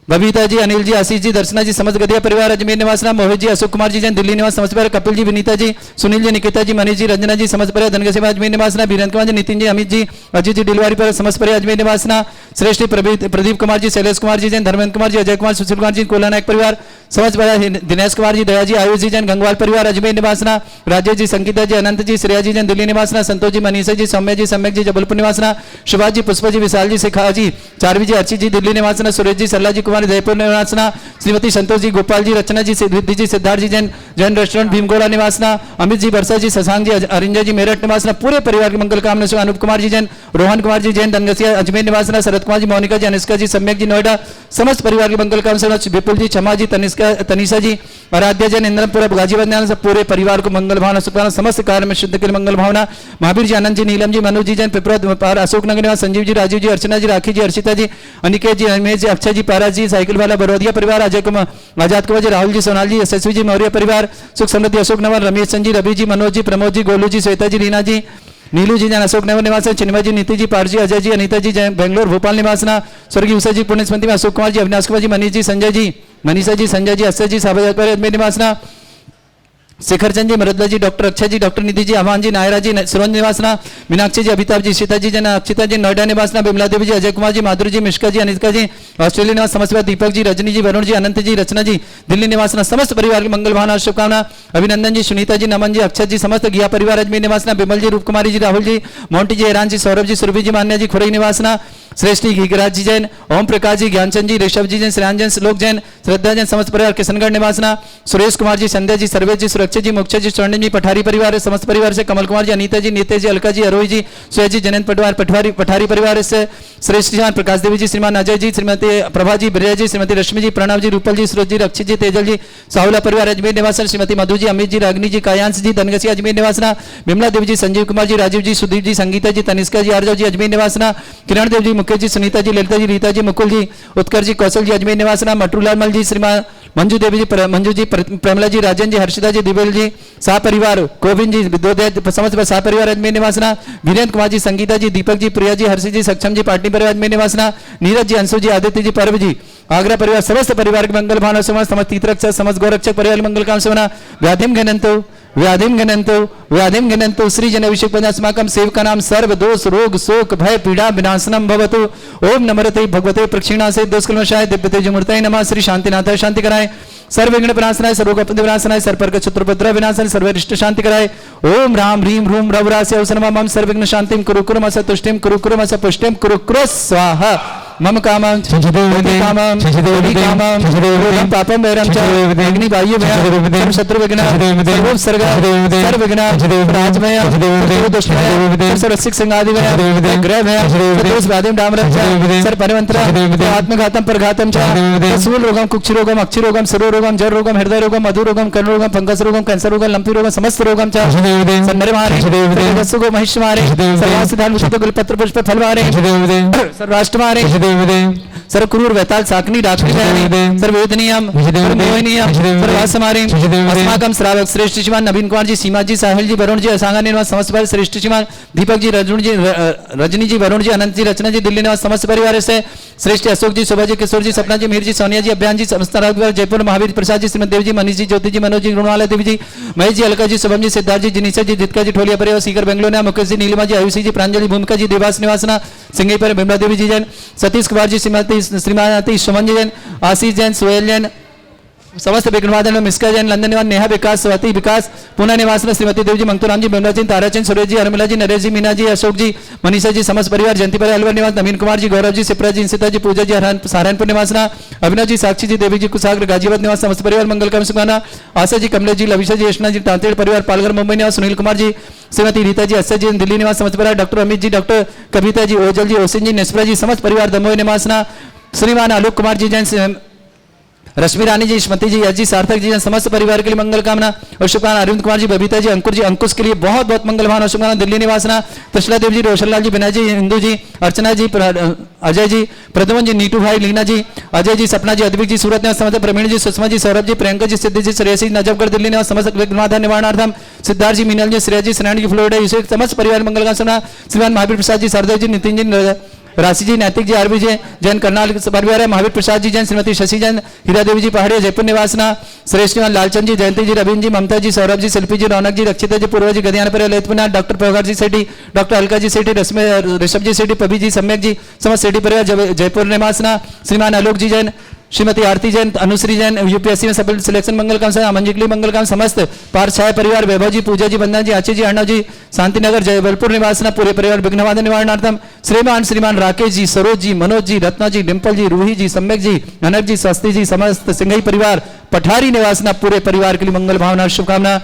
बबीता जी, अनिल जी, आशीष जी, दर्शना जी, समस्त गदिया परिवार, अजमेर निवासना, मोहित जी, अशोक कुमार जी जैन, दिल्ली निवास, समस्त परिवार, कपिल जी, विनीता जी, सुनील जी, निकिता जी, मनीष जी, रंजना जी, समस्त परिवार, धनगसी अजमेर निवासना, बीरेंद्र कुमार जी, नितिन जी, अमित जी, अजीत जी, डिलवारी पर समस्त परिवार, अजमेर निवासना, श्रेष्ठ प्रदीप कुमार जी, शैलेश कुमार जी जैन, धर्मेंद्र कुमार जी, अजय कुमार, सुशील कुमार जी, कोला नायक परिवार, समस्त परिवार दिनेश कुमार जी, दया जी, आयुष जी जैन, गंगवाल परिवार अजमेर निवासना, राजेश जी, संगीता जी, अनंत जी, श्रेया जी जैन दिल्ली निवासना, संतोष जी, मनीषा जी, सौम्य जी, सम्यक जी जबलपुर निवासना, सुभाष जी, पुष्पा जी, विशाल जी, शिखा जी, चारवी जी, अर्ची जी दिल्ली निवासना, सुरेश जी, सल्ला जी कुमार जयपुर निवासना, श्रीमती संतोष जी, गोपाल जी, रचना जी, सिद्धि जी, सिद्धार्थ जी जैन जैन रेस्टोरेंट भीमगोड़ा निवासना, अमित जी, वर्षा जी, शशांक जी, अरिंजा जी, मेरठ निवासना, पूरे परिवार की मंगल कामना से अनूप कुमार जी जैन, रोहन कुमार जी जैन धनगसिया अजमेर निवासना, शरद कुमार जी, मोनिका जी, अनुष्का जी, सम्यक जी नोएडा, समस्त परिवार की मंगल कामना से विपुल जी, क्षमा जी, तनिषा जी, आराध्या जैन इंद्रपुर गाजीपुर न्याय से पूरे परिवार को मंगल भावना शुभकामना, समस्त कार्य में शुद्ध के लिए मंगल भावना। महावीर जी, आनंद जी, नीलम जी, मनोज जी जैन पिपरा, अशोक नगर निवास, संजीव जी, राजीव जी, अर्चना जी, राखी जी, अर्चिता जी, अनिकेत जी, अमेश जी, अक्षय जी, पारा जी, साइकिल वाला बरोदिया परिवार, अजय कुमार, आजाद कुमार जी, राहुल जी, सोनाल जी, यशस्वी जी, मौर्य परिवार, सुख समृद्धि अशोक नगर, रमेश चंद जी, रवि जी, मनोज जी, प्रमोद जी, गोलू जी, श्वेता जी, रीना जी, नीलू जी जैन अशोक नगर निवास, चिन्मय जी, नीति जी, पार जी, अजय जी, अनीता जी जैन बेंगलोर भोपाल निवासना, स्वर्गीय उषा जी, पुण्य स्मृति में अशोक कुमार जी, अविनाश कुमार जी, मनीष जी, संजय जी, मनीषा जी, संजय जी, अक्षय जी, साबाजात अजमेर निवासना, शेखर चंद जी, मरुदला जी, डॉक्टर अक्षय जी, डॉक्टर निधि जी, आह्वान जी, नायरा जी, सुरंज निवासना, मीनाक्षी जी, अभिताभ जी, सीता जी जन, अक्षिता जी, नोएडा निवासना, बिमला देवी जी, अजय कुमार जी, माधुरी जी, मिश्का जी, अनिका जी, ऑस्ट्रेलिया निवास, समस्त दीपक जी, रजनी जी, वरुण जी, अनंत जी, रचना जी, दिल्ली निवासना, समस्त परिवार की मंगल भावना शुभकामना। अभिनंदन जी, सुनीता जी, नमन जी, अक्षय जी, समस्त गिया परिवार अजमेर निवासना, बिमल जी, रूप कुमारी जी, राहुल जी, मोंटी जी, हैरान जी, सौरभ जी, सुरभि जी, मान्या जी, खुरई निवासना, श्रेष्ठी घीगराज जी जैन, ओम प्रकाश जी, ज्ञानचंद जी, ऋषभ जी जैन, श्रेयान जैन, श्लोक जैन, श्रद्धा जैन, समस्त परिवार किशनगढ़ निवासना, सुरेश कुमार जी, संध्या जी, सर्वेश जी, सुरक्षित जी, मोक्ष जी, स्वर्णिम जी, पठारी परिवार समस्त परिवार से, कमल कुमार जी, अनीता जी, नीतेश जी, अलका जी, अरोही जी, सुय जी, जनन पठारी परिवार से, श्रेष्ठ जी, प्रकाश देवी जी, श्रीमान अजय जी, श्रीमती प्रभा जी, ब्रिया जी, श्रीमती रश्मि जी, प्रणव जी, रूपल जी, सूरज जी, रक्षित जी, तेजल जी, साहुला परिवार अजमेर निवासन, श्रीमती मधु जी, अमित जी, रागनी जी, कायांश जी, धनगसिया अजमेर निवासना, बिमला देवी जी, संजीव कुमार जी, राजीव जी, सुदीप जी, संगीता जी, तनिष्का जी, आर्जव जी, अजमेर निवासना, किरण देव जी, मुकेश जी, सुनीता जी, ललिता जी, रीता जी, मुकुल जी, उत्कर्ष जी, कौशल जी, अजमेर निवासना, मटरूलाल मल जी, श्रीमान मंजू देवी जी, मंजू जी, प्रेमला जी, राजन जी, हर्षिता जी, दिवेल जी, शाह परिवार, गोविंद जी, समस्त शाह परिवार अजमेर निवासना, वीरेंद्र कुमार जी, संगीता जी, दीपक जी, प्रिया जी, हर्षित जी, सक्षम जी, पाटनी परिवार अजमेर निवासना, नीरज जी, अंशु जी, आदित्य जी, पर्व जी, आगरा परिवार, समस्त परिवार के मंगल भावना समस्त तीर्थरक्षक समस्त गौरक्षक परिवार मंगल काम सेवना व्याधिम घनंतो श्री जन अभिषेक पंचास्माकं सेवका नाम सर्व दोष रोग शोक भय पीड़ा विनाशनम भवतु। ओम नमरते भगवते प्रक्षिणासे दोषकल्मषाय दिव्यते जमूर्तये नमः। श्री शांतिनाथाय शांति कराए, सर्व विघ्न विनाशनाय, सर्वोपद्रव विनाशनाय, सर्वपर्क चतुर्भद्र विनाशनाय, सर्वरिष्ट शांति कराए। ओम राम ह्रीम ह्रूम रवरास्य औसनमं सर्वविघ्न शांतिं कुरु कुरुमस तुष्टिं कुरु कुरुमस पुष्टिं कुरु कुरु स्वाहा। मम कामं कामं कामं पापं वैरं च अग्नि वायु भयं शत्रु विघ्न सर्वोपसर्ग सर्वविघ्न राजमय दुष्टमय सर्वसिक संगादि भयं ग्रह भयं दोष व्याधिं डामरं च सर्व परिवंत्र आत्मघातं परघातं च सूल रोगं कुक्षि रोगं अक्षि रोगं सरो रोगं जर रोगं हृदय रोगं मधु रोगं कर्ण रोगं फंगस रोगं कैंसर रोगं लंपी रोगं समस्त रोगं च सन्नर मारे वसुगो महिष मारे सर्वासिधान मुषित गुलपत्र पुष्प फल मारे सर्वराष्ट्र मारे सर्व क्रूर वैताल साकनी डाकनी सर्ववेदनीयम सर्वमोहनीयम सर्वास हमारे अस्माकं श्रावक श्रेष्ठ श्रीमान नवीन कुमार जी, सीमा जी, साहिल जी, वरुण जी, असांगा निवास समस्त परिवार, श्रेष्ठ श्रीमान दीपक जी, रजनी जी, वरुण जी, अनंत जी, रचना जी, दिल्ली निवास समस्त परिवार से, श्रेष्ठ अशोक जी, शोभा जी, किशोर जी, सपना जी, मीर जी, सोनिया जी, अभियान जी, समस्त जयपुर, महावीर प्रसाद जी, श्रीमद देव जी, मनीष जी, ज्योति जी, मनोज जी, गुणवाला देवी जी, महेश जी, अलका जी, शुभम जी, सिद्धार्थ जी, जिनीसा जी, जितका जी, ठोलिया परिवार, सीकर बेंगलोर, मुकेश जी, नीलिमा जी, आयुषी जी, प्रांजलि, भूमिका जी, देवास निवासना, सिंगई पर बिमला देवी जी जैन, सतीश कुमार जी, श्रीमती श्रीमती सुमन जैन, आशीष जैन, सोहेल जैन, समस्त विघ्नवादन में मिस्का जैन, लंदन निवास, नेहा विकास, स्वाति विकास, पुणे निवास में श्रीमती देव जी, मंगतूराम जी, बिमला जी, ताराचंद, सुरेश जी, अर्मिला जी, नरेश जी, मीना जी, अशोक जी, मनीषा जी, समस्त परिवार, जयंती परिवार अलवर निवास, नवीन कुमार जी, गौरव जी, सिप्रा जी, इंसिता जी, पूजा जी, सहारनपुर निवासना, अभिनव जी, साक्षी जी, देवी जी, कुसागर गाजीबाद निवास, समस्त परिवार मंगल काम सुखाना, आशा जी, कमलेश जी, लविशा जी, यशना जी, तांतेड़ परिवार, पालघर मुंबई निवास, सुनील कुमार जी, श्रीमती रीता जी, अक्षय जी, दिल्ली निवास, समस्त परिवार, डॉक्टर अमित जी, डॉक्टर कविता जी, ओजल जी, ओसिन जी, नेस्प्रा जी, समस्त परिवार, दमोह निवासना, श्रीमान आलोक कुमार जी जैन, रश्मि रानी जी, स्मृति जी, यश जी, सार्थक जी, समस्त परिवार के लिए मंगल कामना और शुभकामना। अरविंद कुमार जी, बबीता जी, अंकुर जी, अंकुश के लिए बहुत बहुत मंगल भावना और शुभकामना। दिल्ली निवासना, त्रिशला देव जी, रोशनलाल जी, विनय जी, हिंदू जी, अर्चना जी, अजय जी, प्रद्युमन जी, नीटू भाई, लीना जी, अजय जी, सपना जी, अद्विक जी, सूरत निवास समस्त, प्रवीण जी, सुषमा जी, सौरभ जी, प्रियंका जी, सिद्धि जी, श्रेयसी, नजफगढ़ दिल्ली निवास समस्त विघ्नबाधा निवारणार्थम, सिद्धार्थ जी, मीनल जी, श्रेया जी, श्रेणी जी, फ्लोरिडा यूसुफ, समस्त परिवार मंगल कामना। श्रीमान महावीर प्रसाद जी, सरदेव जी, नितिन जी, राशि जी, नैतिक जी, आरबी जी, जैन करनाल परिवार है, महावीर प्रसाद जी जैन, श्रीमती शशि जैन, हीरा देवी जी, पहाड़ी, जयपुर निवासना, श्रेष्ठ लालचंद जी, जयंती जी, रवीन जी, ममता जी, सौरभ जी, शिल्पी जी, रौनक जी, रक्षिता जी, पूर्व जी, गदियान पर ललितपुर, डॉक्टर प्रभाकर जी सेठी, डॉक्टर अलका जी सेठी, ऋषभ जी सेठी, पबी जी, सम्यक जी, समस्त सेठी परिवार, जयपुर निवासना, श्रीमान आलोक जी जैन, श्रीमती आरती जैन, अनुश्री जैन, यूपीएससी में सफल सिलेक्शन मंगल काम, अमन जी के लिए मंगल काम, समस्त पारछाया परिवार, वैभव जी, पूजा जी, वंदना जी, आची जी, अर्णव जी, शांतिनगर जयबलपुर निवासना पूरे परिवार विघ्नवादन निवारणार्थम श्रीमान राकेश जी, सरोज जी, मनोज जी, रत्ना जी, डिंपल जी, रूही जी, सम्यक जी, अनक जी, स्वस्ति जी, समस्त सिंघई परिवार पठारी निवासना पूरे परिवार के लिए मंगल भावना शुभकामना।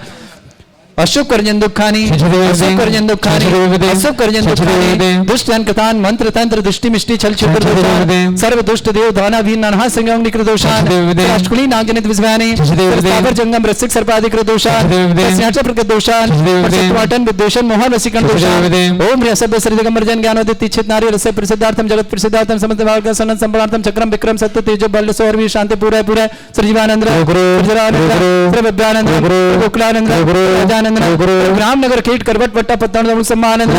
अशोक करजन दुखानी, अशोक करजन दुखानी, अशोक करजन दुखानी, दुष्ट जन कथान मंत्र तंत्र दृष्टि मिष्टि छल छिद्र दोषान, सर्व दुष्ट देव दाना भी नरहा संगम निकृत दोषान, अष्टकुली नागजनित विस्मयानि, स्थावर जंगम रसिक सर्पाधिक दोषान, स्याचा प्रकृत दोषान, परसत्वाटन विद्वेषण मोहन रसिकन दोषान। ओम ह्यसभ्य श्रीदिगंबर जन ज्ञानोदित इच्छित नारी रस प्रसिद्धार्थम जगत प्रसिद्धार्थम समस्त भाग सनन संपदार्थम चक्रम विक्रम सत्य तेजो बल सौरवी शांति पूरा पूरा श्रीजीवानंद प्रभव्यानंद गोकुलानंद रामनगर खेट करवट पट्टा पत्तन सम्मानंद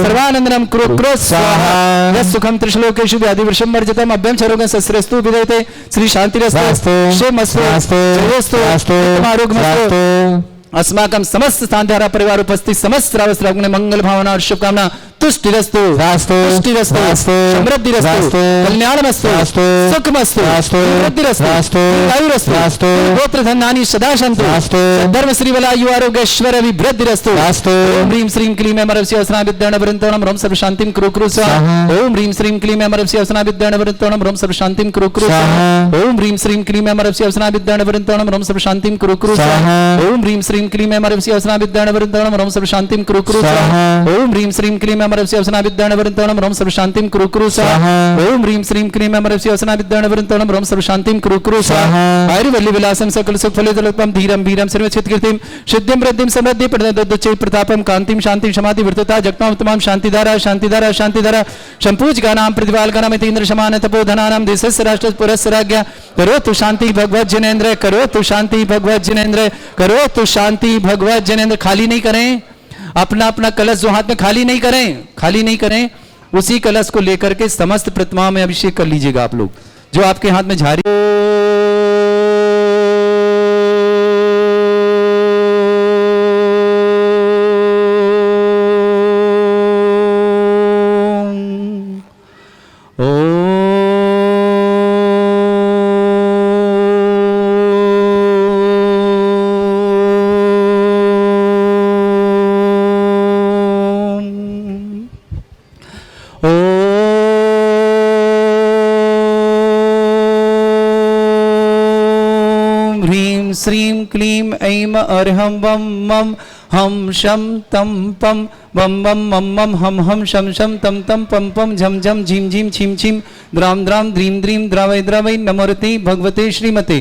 सर्वानंदनम क्रो स्वाहा यस्सुखम त्रिश्लोकेषु व्याधिवृषम वर्जितम अभ्यम चरोगं सस्रस्तु विदयते श्री शांतिरस्तु क्षेमस्तु जयोस्तु आरोग्यमस्तु। अस्माकं समस्त सांध्यारा परिवार उपस्थित समस्त श्रावक श्रावक मंगल भावना और शुभकामना तुष्टिरस्तु तुष्टिरस्तु समृद्धिरस्तु कल्याणमस्तु सुखमस्तु वृद्धिरस्तु आयुरस्तु गोत्र धनानि सदा सन्तु धर्म श्री वलायु आरोग्यश्वर अभिवृद्धिरस्तु। ओम ह्रीं श्रीं क्लीं अमरस्य असना विद्याण वृंतोणम रोम सर्व शांतिं कुरु कुरु स्वाहा। ओम ह्रीं श्रीं क्लीं अमरस्य असना विद्याण वृंतोणम रोम सर्व शांतिं कुरु कुरु स्वाहा। ओम ह्रीं श्रीं क्लीं अमरस्य असना विद्याण वृंतोणम रोम सर्व शांतिं कुरु कुरु स्वाहा। ओम ह्रीं श्रीं क्लीं अमरस्य असना विद्याण वृंतोणम रोम सर्व शांतिं कुरु कुरु स्वाहा। ओम ह्रीं श्रीं क्लीं अमरस्य असना विद्याण वृंतोणम रोम सर्व शांतिं कुरु कुरु स्वाहा। ओम ह्रीं श्रीं क्लीं अमरस्य असना विद्याण वृंतोणम रोम सर्व शांतिं कुरु कुरु स्वाहा। आयुर्वल्ली विलासं सकल सुख फलितलोकं धीरं वीरं सर्वचित कीर्तिं सिद्धिं वृद्धिं समृद्धि प्रददच्चै प्रतापं कांतिं शांतिं समाधि वर्तता जगतां तमाम शांतिधारा शांतिधारा शांतिधारा संपूज गानां प्रतिपाल गानां इन्द्र समान तपोधनानां देशस्य राष्ट्र पुरस्य राज्ञा करोतु शांति भगवत जिनेन्द्र करोतु शांति भगवत जिनेन्द्र करोतु शांति भगवत जिनेन्द्र। खाली नहीं करें अपना अपना कलश जो हाथ में खाली नहीं करें उसी कलश को लेकर के समस्त प्रतिमा में अभिषेक कर लीजिएगा आप लोग जो आपके हाथ में झारी। श्रीं क्लीं ऐं अर्हं वं मं हम शम तम पम वम वम मम मम हम हम शम शम तम तम पम पम झम झम झीम झीम छीम छीम द्राम द्राम द्रीम द्रीम द्रावय द्रावय नमोरते भगवते श्रीमते।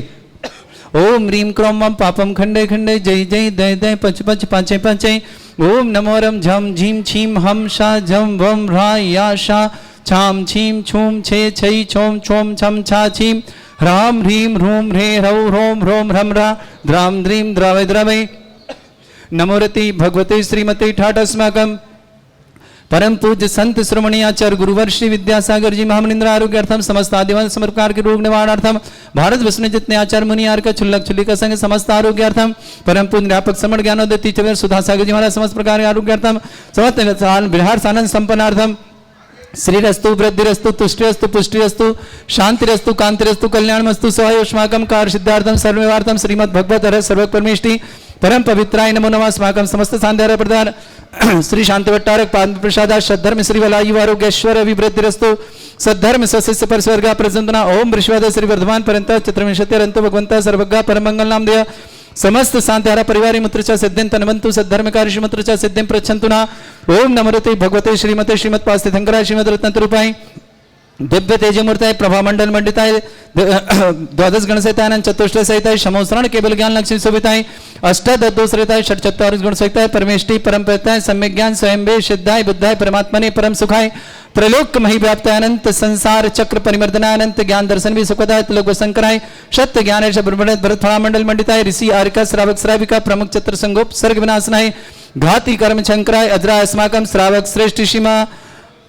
ओम ह्रीं क्रों मम पापम खंडे खंडे जय जय दय दय पच पच पांचे पांचे। ओम नमोरम झम झीम छीम हम शा झम वम ह्रा या शा छाम छीम छूम छे छई छोम छोम छम छा छीम ह्राम ह्रीं ह्रूं ह्रे ह्रौ ह्रों ह्रों ह्रम ह्रा द्राम द्रीं द्रावय द्रावय नमोरति भगवते श्रीमते ठाट अस्माकं परम पूज्य संत श्रोमणी आचार्य गुरुवर श्री विद्यासागर जी महामनिंद्र आरोग्यार्थम समस्त आदिवासी समर्पकार के रोग निवारणार्थम भारत विष्णु में जितने आचार्य मुनि आर का छुल्लक छुल्ली का संग समस्त आरोग्यार्थम परम पूज्य व्यापक समण ज्ञानोदय टीचर सुधा सागर जी महाराज समस्त प्रकार के आरोग्यार्थम समस्त बिहार सानंद संपन्नार्थम श्रीरस्तु वृद्धिरस्तु तुष्टिरस्तु पुष्टिरस्तु शांतिरस्तु कांतिरस्तु कल्याणमस्तु सहायोष्माकं कार्य सिद्धार्थम सर्वमेवार्थम श्रीमद् भगवत हर सर्व परमेष्टि परम पवित्राय नमो नमः। अस्माकं समस्त सांध्यार प्रधान श्री शांतिवट्टारक पाद प्रसादा सद्धर्म श्री वलायु आरोग्यश्वर अभिवृद्धिरस्तु सद्धर्म सस्य पर स्वर्गा प्रसन्ना। ओम विश्वाद श्री वर्धमान पर्यंत चतुर्विंशतिरंतो भगवंता सर्वज्ञ परमंगल नाम देय समस्त शांतिहारा परिवारी मुत्रचा सिद्धिं तन्वन्तु सद्धर्मकारी श्रीमुत्रचा सिद्धिं प्रच्छन्तु ना। ओम नमोते भगवते श्रीमते श्रीमत्पाद स्थितंकराय श्रीमद रत्नतरूपाय दिव्य तेजमूर्ताय प्रभामंडल मंडिताय द्वादश गण सहिताय चतुष्ट सहिताय शमोसरण केवल ज्ञान लक्ष्मी शोभिताय अष्टदोषरिताय षट्चत्वारिश गुण सहिताय परमेष्टि परम प्रताय सम्यक ज्ञान स्वयं सिद्धाय बुद्धाय परमात्मने परम सुखाय त्रैलोक मही व्याप्त अनंत संसार चक्र परिमर्दनाय अनंत ज्ञान दर्शन भी सुखदाय त्रिलोक शंकराय सत्य ज्ञान भरत फलामंडल मंडिताय ऋषि आर्का श्रावक श्राविका प्रमुख चत्र संगोप सर्ग विनाशनाय घाती कर्म शंकराय अजरा अस्माकं श्रावक श्रेष्ठ सीमा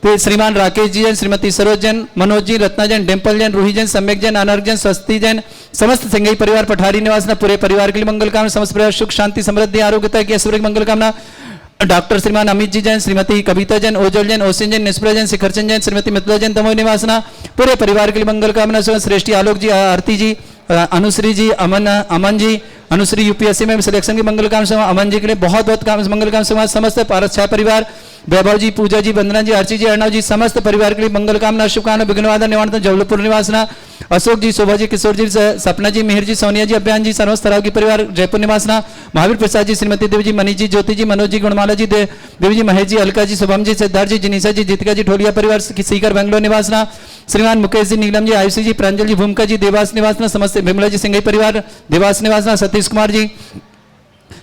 श्रीमान राकेश जी जैन श्रीमती सरोज जैन मनोज जी रत्ना जैन डिम्पल जैन रूही जैन सम्यक जैन अनर्घ जैन स्वस्ति जैन समस्त सिंघई परिवार पठारी निवास पूरे परिवार के लिए मंगल कामना समस्त परिवार सुख शांति समृद्धि आरोग्यता की ऐश्वर्य मंगल कामना। डॉक्टर श्रीमान अमित जी जैन, श्रीमती कविता जैन, ओजल जैन, ओसिन जैन, निष्प्रा जैन, शिखरचंद जैन, श्रीमती मिथिला जैन, तमोई निवासना, पूरे परिवार के लिए मंगल कामना। श्रेष्ठी आलोक जी, आरती जी, अनुश्री जी, अमन जी, अनुश्री यूपीएससी में सिलेक्शन की मंगल कामना। अमन जी के लिए बहुत बहुत काम मंगल कामना। समस्त पारस छाया परिवार, वैभव जी, पूजा जी, वंदना जी, अर्ची जी, अर्णव जी, समस्त परिवार के लिए मंगल कामना, शुभकामना। विघ्नवादन निवारण जबलपुर निवासना, अशोक जी, शोभा जी, किशोर जी, सपना जी, मिहिर जी, सोनिया जी, अभियान जी, सर्वस्त तराव की परिवार जयपुर निवासना, महावीर प्रसाद जी, श्रीमती देवी जी, मनीष जी, ज्योति जी, मनोज जी, गुणमाला जी, देवी जी, महेश जी, अलका जी, शुभम जी, सिद्धार्थ जी, जिनीसा जी, जीतिका जी, ठोलिया परिवार सीकर बेंगलोर निवासना, श्रीमान मुकेश जी, नीलम जी, आयुषी जी, प्रांजल जी, भूमिका जी, देवास निवासना, समस्त विमला जी, सिंघई परिवार देवास निवासना, सतीश कुमार जी,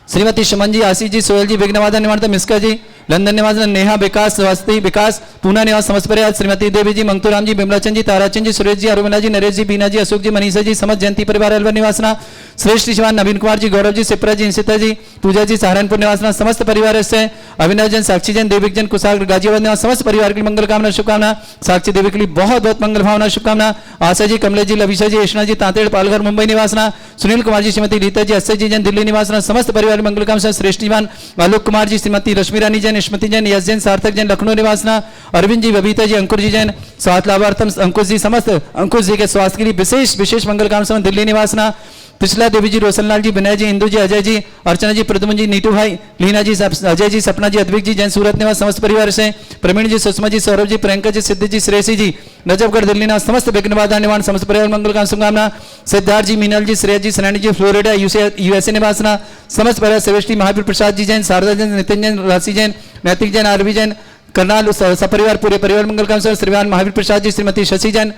श्रीमती सुमन जी, आशीष जी, सोहेल जी, विघ्नवादन निवारण मिस्का जी, लंदन निवास, नेहा, विकास, स्वास्थी, विकास, पूना निवास, समस्त परिवार, श्रीमती देवी जी, मंगतूराम जी, बिमलाचंद जी, ताराचंद जी, सुरेश जी, अरुणा जी, नरेश जी, बीना जी, अशोक जी, मनीषा जी, समस्त जयंती परिवार अलवर निवासना, श्रेष्ठ शिवान, नवीन कुमार जी, गौरव जी, सिप्रा जी, इंसिता जी, पूजा जी, सहारनपुर निवासना, समस्त परिवार से अविनाश जैन, साक्षी जैन, देविक जैन, कुशाग्र गाजियाबाद निवास, समस्त परिवार के लिए मंगल कामना, शुभकामना। साक्षी देवी के लिए बहुत बहुत मंगल भावना, शुभकामना। आशा जी, कमलेश जी, लविशा जी, यशना जी, तांतेड़, पालघर, मुंबई निवासना, सुनील कुमार जी, श्रीमती रीता जी, अक्षय जी जैन, दिल्ली निवासना, समस्त परिवार मंगल कामना। श्रेष्ठ शिवान, आलोक कुमार जी, श्रीमती रश्मि रानी जैन, स्मृति जैन, यश जैन, सार्थक जैन, लखनऊ निवासना, अरविंद जी, बबीता जी, अंकुर जी जैन, स्वास्थ्य लाभार्थम अंकुश जी, समस्त अंकुश जी के स्वास्थ्य के लिए विशेष विशेष मंगल कामना, दिल्ली निवासना। पिछला देवी जी, रोशनलाल जी, विनय जी, इंदु जी, अजय जी, अर्चना जी, प्रद्युमन जी, नीटू भाई, लीना जी, अजय जी, सपना जी, अद्विक जी, जैन, सूरत निवास, समस्त परिवार से प्रवीण जी, सुषमा जी, सौरभ जी, प्रियंका जी, सिद्धि जी, श्रेयसी जी, नजफगढ़ दिल्ली निवास, समस्त विघ्नवादन निवारण, समस्त परिवार मंगल कामना, शुभकामना। सिद्धार्थ जी, मीनल जी, श्रेय जी, सैनी जी, फ्लोरिडा यूएसए निवासना, समस्त परिवार, श्रेष्ठी महावीर प्रसाद जी जैन, शारदा जैन, नितिन जैन, राशि जैन, नैतिक जैन, आरवी जैन, करनाल सपरिवार, पूरे परिवार मंगल कामना। श्रीमान महावीर प्रसाद जी, श्रीमती शशि जैन,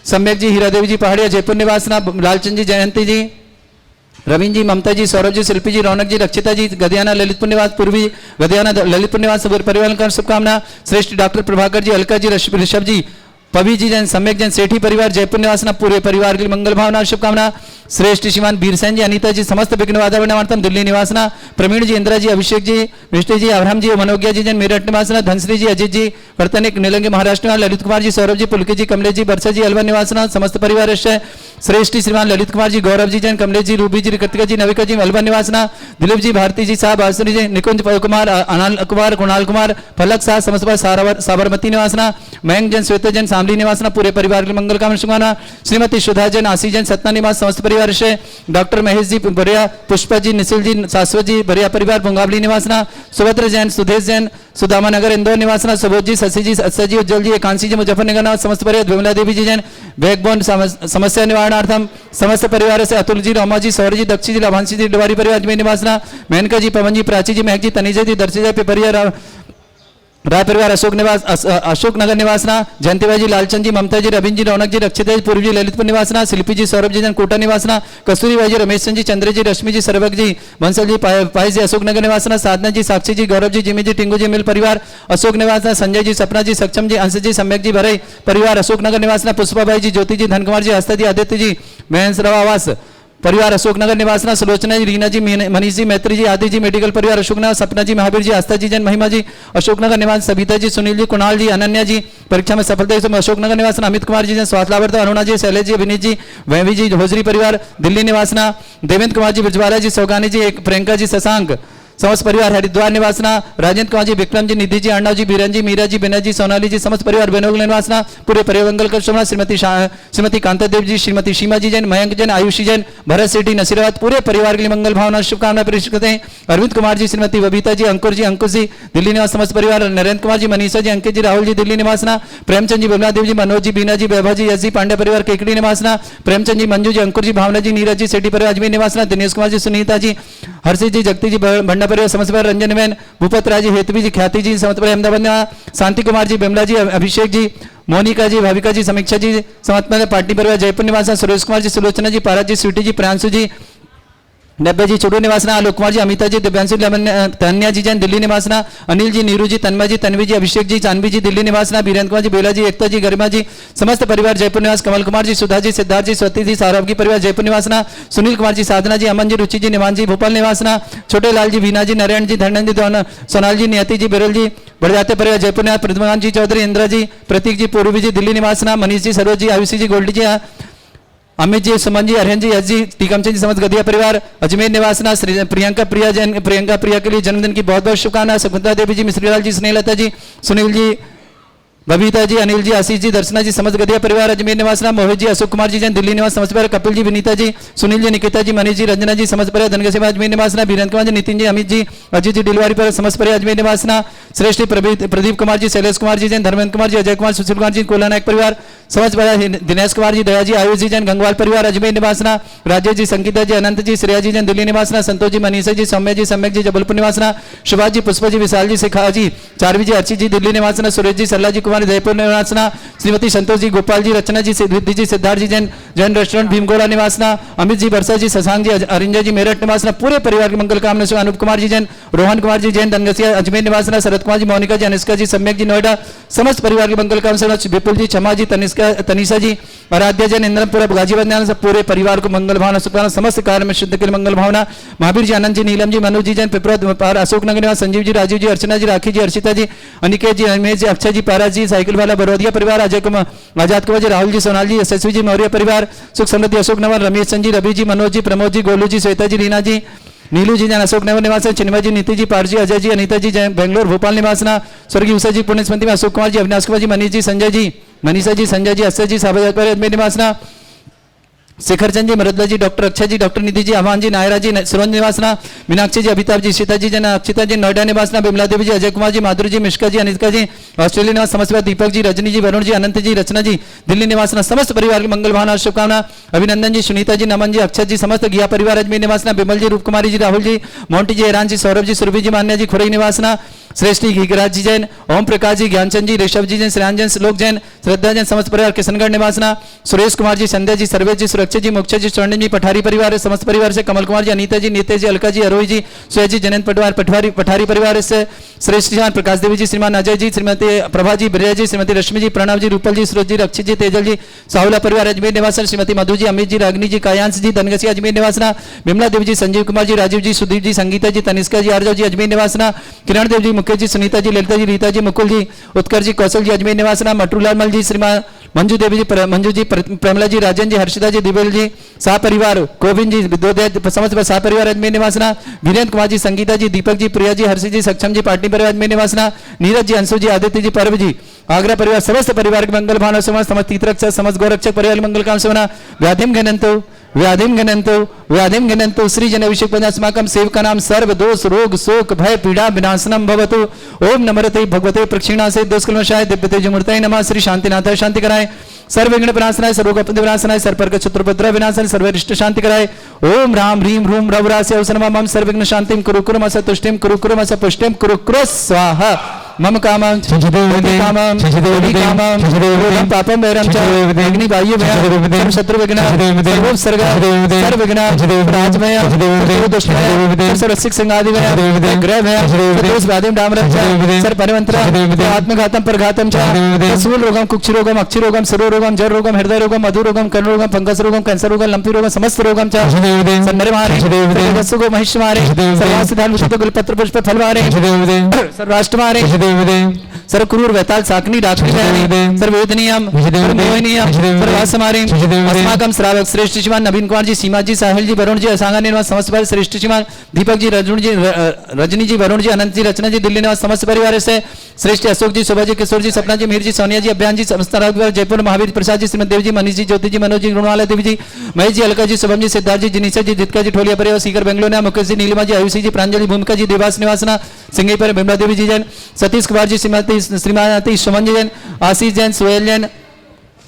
सम्यक जी, हीरा देवी जी, पहाड़िया, जयपुर निवासना, लालचंद जी, जयंती जी, रवीन जी, ममता जी, सौरभ जी, शिल्पी जी, रौनक जी, रक्षिता जी, गदियाना ललितपुर निवास, पूर्वी गदियाना ललितपुर निवास, परिवार का शुभकामना। श्रेष्ठ डॉक्टर प्रभाकर जी, अलका जी, ऋषभ जी, पवी जी जैन, सम्यक जैन, सेठी परिवार जयपुर निवासना, पूरे परिवार के मंगल भावना, शुभकामना। श्रेष्ठ श्रीमान बीरसेन जी, अनीता जी, समस्त विघ्नवादन दिल्ली निवासना, प्रवीण जी, इंदिरा जी, अभिषेक जी, विष्णु जी, अब्राहम जी, मनोज्ञा जी जैन, मेरठ निवासना, धनश्री जी, अजीत जी, वर्तनिक नीलंगे महाराष्ट्र, ललित कुमार जी, सौरभ जी, पुलकी जी, कमलेश जी, बरसा जी, अलवर निवासना, समस्त परिवार श्रेष्ठ श्रीमान ललित कुमार जी, गौरव जी जैन, कमलेश जी, रूबी जी, कृतिका जी, नविका जी, अलवर निवासना, दिलीप जी, भारती जी, साहब, आश्री जी, निकुंज कुमार, अनाल कुमार, कुणाल कुमार, फलक साह, समस्त साबरमती निवासना, मयंक जैन, श्वेता जैन, शामली निवासना, पूरे परिवार के मंगल कामना, शुभकामना। श्रीमती सुधा जैन, आशीष जैन, सतना निवास, समस्त परिवार से डॉक्टर महेश जी, बरिया, पुष्पा जी, निशिल जी, शाश्वत जी, बरिया परिवार, भुंगावली निवासना, सुभद्र जैन, सुधेश जैन, सुदामा नगर, इंदौर निवासना, सुबोध जी, शशि जी, अक्षय जी, उज्जवल जी, एकांशी जी, मुजफ्फरनगर, समस्त परिवार, विमला देवी जी जैन, बैकबोन समस्या निवारणार्थम समस्त परिवार से अतुल जी, रोमा जी, सौर जी, दक्षी जी, लाभांशी जी, डिवारी परिवार अजमेर निवासना, मेनका जी, पवन जी, प्राची जी, महक जी, तनिजा जी, दर्शिजा, पिपरिया राय परिवार, अशोक निवास, अशोक नगर निवासना, जयंतीबाई जी, लालचंद जी, ममता जी, रविंद्र जी, रौनक जी, रक्षिता जी, पूर्व जी, ललितपुर निवासना, शिल्पी जी, सौरभ जी जैन, कोटा निवासना, कस्तूरी बाई जी, रमेश जी, चंद्र जी, रश्मि जी, सरवक जी, बंसल जी, पाइस जी, अशोक नगर निवासना, साधना जी, साक्षी जी, गौरव जी, जिमी जी, टिंगू जी, मिल परिवार, अशोक निवासना, संजय जी, सपना जी, सक्षम जी, अंश जी, सम्यक जी, भरई परिवार, अशोक नगर निवासना, पुष्पाबाई जी, ज्योति जी, धनकुमार जी, हस्ता जी, आदित्य जी, महेंद्र आवास परिवार, अशोकनगर निवासना, सुलोचना जी, रीना जी, मनीष जी, मैत्री जी, आदि जी, मेडिकल परिवार, अशोकनगर, सपना जी, महावीर जी, आस्था जी जैन, महिमा जी, अशोकनगर निवास, सविता जी, सुनील जी, कुणाल जी, अनन्या जी, परीक्षा में सफलता इसमें अशोकनगर निवासना, अमित कुमार जी जैन, स्वास्थ्य लाभार्थी, अरुणा जी, शैलेश जी, विनीत जी, वैवी जी, होजरी परिवार, दिल्ली निवासना, देवेंद्र कुमार जी, बिजवारा जी, सौगानी जी, एक प्रियंका जी, शशांक समस्त परिवार, हरिद्वार निवासना, राजेंद्र कुमार जी, विक्रम जी, निधि जी, अर्णव जी, बीरन जी, मीरा जी, बिना जी, सोनाली जी, समस्त परिवार, बेनोगल निवासना, पूरे परिवार मंगल कर शुभना। श्रीमती कांता देव जी, श्रीमती सीमा जी जैन, मयंक जैन, आयुषी जैन, भरत सेठी, नसीराबाद, पूरे परिवार के लिए मंगल भावना, शुभकामना पेश करते हैं। अरविंद कुमार जी, श्रीमती बबीता जी, अंकुर जी, दिल्ली निवास, समस्त परिवार, नरेंद्र कुमार जी, मनीषा जी, अंकित जी, राहुल जी, दिल्ली निवासना, प्रेमचंद जी, बिमला देव जी, मनोज जी, बीना जी, वैभव जी, यश जी, पांडे परिवार, केकड़ी निवासना, प्रेमचंद जी, मंजू जी, अंकुर जी, भावना जी, नीरज जी, सेठी परिवार, अजमेर निवासना, दिनेश कुमार जी, सुनीता जी, हर्षित जी, जगती जी, भंडा परिवार, समस्त परिवार, रंजन मैन, भूपत राज जी, हेतवी जी, ख्याति जी, समस्त परिवार, अहमदाबाद, शांति कुमार जी, बिमला जी, अभिषेक जी, मोनिका जी, भाविका जी, समीक्षा जी, समस्त पार्टी परिवार, जयपुर निवास, सुरेश कुमार जी, सुलोचना जी, पारस जी, स्वीटी जी, प्रियांशु जी, नब्बे जी, चुड़ू निवासना, आलोक कुमार जी, अमिता जी, दिव्यांशु तन्या जी जैन, दिल्ली निवासना, अनिल जी, नीरू जी, तन्मय जी, तन्वी जी, अभिषेक जी, जानवी जी, दिल्ली निवासना, बीरेंद्र कुमार जी, बेला जी, एकता जी, गरिमा जी, समस्त परिवार, जयपुर निवास, कमल कुमार जी, सुधा जी, सिद्धार्थ जी, स्वती जी, सौरभ की परिवार, जयपुर निवासना, सुनील कुमार जी, साधना जी, अमन जी, रुचि जी, निमान जी, भोपाल निवासना, छोटे लाल जी, वीना जी, नारायण जी, धनन जी, सोनाल जी, नियति जी, बिरल जी, बढ़ परिवार, जयपुर निवास, प्रतिमान जी, चौधरी, इंदिरा जी, प्रतीक जी, पूर्वी जी, दिल्ली निवासना, मनीष जी, सरोज जी, आयुषी जी, गोल्डी जी, अमित जी, सुमन जी, अरहन जी, यश जी, टीकमचंद जी, समस्त गदिया परिवार, अजमेर निवासना, प्रियंका प्रिया के लिए जन्मदिन की बहुत बहुत शुभकामनाएं। शकुंतला देवी जी, मिश्रीलाल जी, स्नेहलता जी, सुनील जी, बबीता जी, अनिल जी, आशीष जी, दर्शना जी, समस्त गदिया परिवार, अजमेर निवासना, मोहित जी, अशोक कुमार जी जैन, दिल्ली निवास समस्त परिवार, कपिल जी, विनीता जी, सुनील जी, निकिता जी, मनीष जी, रंजना जी, समस्त परिवार, धनगसी अजमेर निवासना, वीरेंद्र कुमार जी, नितिन जी, अमित जी, अजीत जी, डिलवारी पर समस्त परिवार, अजमेर निवासना, श्रेष्ठ प्रदीप कुमार जी, शैलेश कुमार जी जैन, धर्मेंद्र कुमार जी, अजय कुमार, सुशील कुमार जी, कोला नायक परिवार, समस्त परिवार, दिनेश कुमार जी, दया जी, आयुष जी जैन, गंगवाल परिवार, अजमेर निवासना, राजेश जी, संगीता जी, अनंत जी, श्रेया जी जैन, दिल्ली निवासना, संतोष जी, मनीषा जी, सौम्य जी, सम्यक जी, जबलपुर निवासना, सुभाष जी, पुष्पा जी, विशाल जी, शिखा जी, चारवी जी, अर्ची जी, दिल्ली निवासना, सुरेश जी, सल्ला जी, कुमार जयपुर निवासना, श्रीमती संतोष जी, गोपाल जी, रचना जी, सिद्धि जी, सिद्धार्थ जी जैन, जैन रेस्टोरेंट भीमगोड़ा निवासना, अमित जी, वर्षा जी, शशांक जी, अरिंजा जी, मेरठ निवासना, पूरे परिवार की मंगल कामना से अनूप कुमार जी जैन, रोहन कुमार जी जैन, धनगसिया अजमेर निवासना, शरद कुमार जी, मोनिका जी, अनुष्का जी, सम्यक जी, नोएडा, समस्त परिवार की मंगल कामना से विपुल जी, क्षमा जी, तनिषा जी, आराध्या जैन, इंद्रपुर गाजीबाद निवास, पूरे परिवार को मंगल भावना शुभकामना, समस्त कार्य में शुद्ध के लिए मंगल भावना। महावीर जी, आनंद जी, नीलम जी, मनोज जी जैन, पिपरा, अशोक नगर निवास, संजीव जी, राजीव जी, अर्चना जी, राखी जी, अर्चिता जी, अनिकेत जी, अमेश जी, अक्षय जी, पारा जी, साइकिल वाला बरोदिया परिवार, अजय कुमार, आजाद कुमार जी, राहुल जी, सोनाल जी, यशस्वी जी, मौर्य परिवार, सुख समृद्धि, अशोक नगर, रमेश चंद जी, रवि जी, मनोज जी, प्रमोद जी, गोलू जी, श्वेता जी, रीना जी, नीलू जी जैन, अशोक नगर निवास, चिन्मय जी, नीति जी, पार जी, अजय जी, अनीता जी जैन, बेंगलोर भोपाल निवासना, स्वर्गीय उषा जी, पुण्य स्मृति में अशोक कुमार जी, अविनाश कुमार जी, मनीष जी, संजय जी, मनीषा जी, संजय जी, अक्षय जी, साबाजात पर अजमेर निवासना, शेखर चंद जी, मृदला जी, डॉक्टर अक्षय जी, डॉक्टर निधि जी, आह्वान जी, नायरा जी, सुरंज निवासना, मीनाक्षी जी, अभिताभ जी, सीता जी जन, अक्षिता जी, नोएडा निवासना, बिमला देवी जी, अजय कुमार जी, माधुरी जी, मिश्का जी, अनिका जी, ऑस्ट्रेलिया निवास, समस्त दीपक जी, रजनी जी, वरुण जी, अनंत जी, रचना जी, दिल्ली निवासना, समस्त परिवार की मंगल भावना शुभकामना। अभिनंदन जी, सुनीता जी, नमन जी, अक्षय जी, समस्त गिया परिवार, अजमेर निवासना, बिमल जी, रूप कुमारी जी, राहुल जी, मोंटी जी, ईरान जी, सौरभ जी, सुरभि जी, मान्या जी, खुरई निवासना, श्रेष्ठी घीगराज जी जैन, ओम प्रकाश जी, ज्ञानचंद जी, ऋषभ जी जैन, श्रेयान जैन, श्लोक जैन, श्रद्धा जैन, समस्त परिवार, किशनगढ़ निवासना, सुरेश कुमार जी, संध्या जी, सर्वेश जी, सुरक्षा जी, मोक्ष जी, स्वर्णिम जी, पठारी परिवार, समस्त परिवार से कमल कुमार जी, अनीता जी, नीतेश जी, अलका जी, अरोही जी, सुय जी, जैन परिवार, पठारी परिवार से श्रेष्ठ जी, प्रकाश देवी जी, श्रीमान अजय जी, श्रीमती प्रभा जी, ब्रिया जी, श्रीमती रश्मि जी, प्रणव जी, रूपल जी, सुरज जी, रक्षित जी, तेजल जी, साहुला परिवार, अजमेर निवासन, श्रीमती मधु जी, अमित जी, रागनी जी, कायांश जी, धनगसी अजमेर निवासना, बिमला देवी जी, संजीव कुमार जी, राजीव जी, सुदीप जी, संगीता जी, तनिष्का जी, आर्जव जी, अजमेर निवासना, किरण देव जी, मुकेश जी, सुनीता जी, ललिता जी, रीता जी, मुकुल जी, उत्कर्ष जी, कौशल जी, अजमेर निवासना, मटरूलाल मल जी, श्रीमान मंजू देवी जी, मंजू जी, प्रेमला जी, राजन जी, हर्षिता जी, दिवेल जी, शाह परिवार, गोविंद जी, समस्त शाह परिवार, अजमेर निवासना, वीरेंद्र कुमार जी, संगीता जी, दीपक जी, प्रिया जी, हर्षित जी, सक्षम जी, पाटनी परिवार, अजमेर निवासना, नीरज जी, अंशु जी, आदित्य जी, पर्व जी, आगरा परिवार, समस्त परिवार के मंगल भावना समस्त तीर्थरक्षक, समस्त गौरक्षक परिवार मंगल काम सेवना, व्याधिम घनंतो श्री जन अभिषेक पंचास्माकं सेवकानां सर्व दोष रोग शोक भय पीड़ा विनाशनम भवतु। ओम नमरते भगवते प्रक्षिणासे दोषकल्मषाय दिव्यते जमूर्तये नमः। श्री शांतिनाथाय शांति कराय, सर्व विघ्न विनाशनाय, सर्वोपद्रव विनाशनाय, सर्वपर्क चतुर्भद्र विनाशनाय, सर्वरिष्ट शांति कराय। ओम राम ह्रीम ह्रूम रवरास्य औसनमं सर्वविघ्न शांतिं कुरु कुरुमस तुष्टिं कुरु कुरुमस पुष्टिं कुरु कुरु स्वाहा। मम कामं कामं कामं पापं वैरं च अग्नि वायु भयं शत्रु विघ्न सर्वोपसर्ग सर्वविघ्न राजमय दुष्टमय सर्वसिक संगादि भयं ग्रह भयं दोष व्याधिं डामरं च सर्व परिवंत्र आत्मघातं परघातं च सूल रोगं कुक्षि रोगं अक्षि रोगं सरो रोगं जर रोगं हृदय रोगं मधु रोगं कर्ण रोगं फंगस रोगं कैंसर रोगं लंपी रोगं समस्त रोगं च नर मारे वसु गो महिष मारे सर्वासिधान मुषित गुलपत्र पुष्प फल मारे सर्वराष्ट्र मारे सर्व क्रूर वैताल साकनी डाकनी सर्ववेदनीयम सर्वमोहनीयम सर्वास मारे अस्माकं श्रावक श्रेष्ठ श्रीमान नवीन कुमार जी, सीमा जी, साहिल जी, वरुण जी, असांगा निवास समस्त परिवार, श्रेष्ठ श्रीमान दीपक जी, रजनी जी, वरुण जी, अनंत जी, रचना जी, दिल्ली निवास समस्त परिवार से श्रेष्ठ अशोक जी, शोभा जी, किशोर जी, सपना जी, मीर जी, सोनिया जी, अभियान जी, समस्त जयपुर महावीर प्रसाद जी, श्रीमद देव जी, मनीष जी, ज्योति जी, मनोज जी, गुणवाला देवी जी, महेश जी, अलका जी, शुभम जी, सिद्धार्थ जी, जिनीसा जी, जितका जी, ठोलिया परिवार, सीकर बेंगलोर, मुकेश जी, नीलिमा जी, आयुषी जी, प्रांजलि, भूमिका जी, देवास निवासना, सिंगई पर बिमला देवी जी जैन, सतीश कुमार जी, श्रीमती श्रीमती सुमन जैन, आशीष जैन, सोहेल जैन,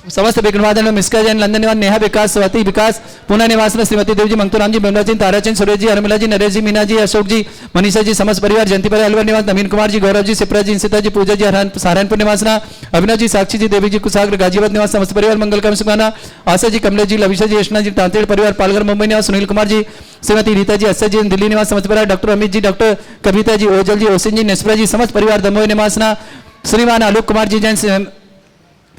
समस्त विघ्नवादन में मिस्का जैन, लंदन निवास, नेहा विकास, स्वाति विकास, पुणे निवास में श्रीमती देव जी, मंगतूराम जी, बिमला जी, ताराचंद, सुरेश जी, अर्मिला जी, नरेश जी, मीना जी, अशोक जी, मनीषा जी, समस्त परिवार, जयंती पर अलवर निवास, नवीन कुमार जी, गौरव जी, सिप्रा जी, इंसिता जी, पूजा जी, सहारनपुर निवासना, अभिनव जी, साक्षी जी, देवी जी, कुसागर, गाजीबाद निवास, समस्त परिवार मंगल काम सुखाना, आशा जी, कमलेश जी, लविशा जी, यशना जी, तांतेड़ परिवार, पालघर मुंबई निवास, सुनील कुमार जी, श्रीमती रीता जी, अक्षय जी, दिल्ली निवास, समस्त परिवार, डॉक्टर अमित जी, डॉक्टर कविता जी, ओजल जी, ओसिन जी, नेस्प्रा जी, समस्त परिवार, दमोह निवासना, श्रीमान आलोक कुमार जी जैन,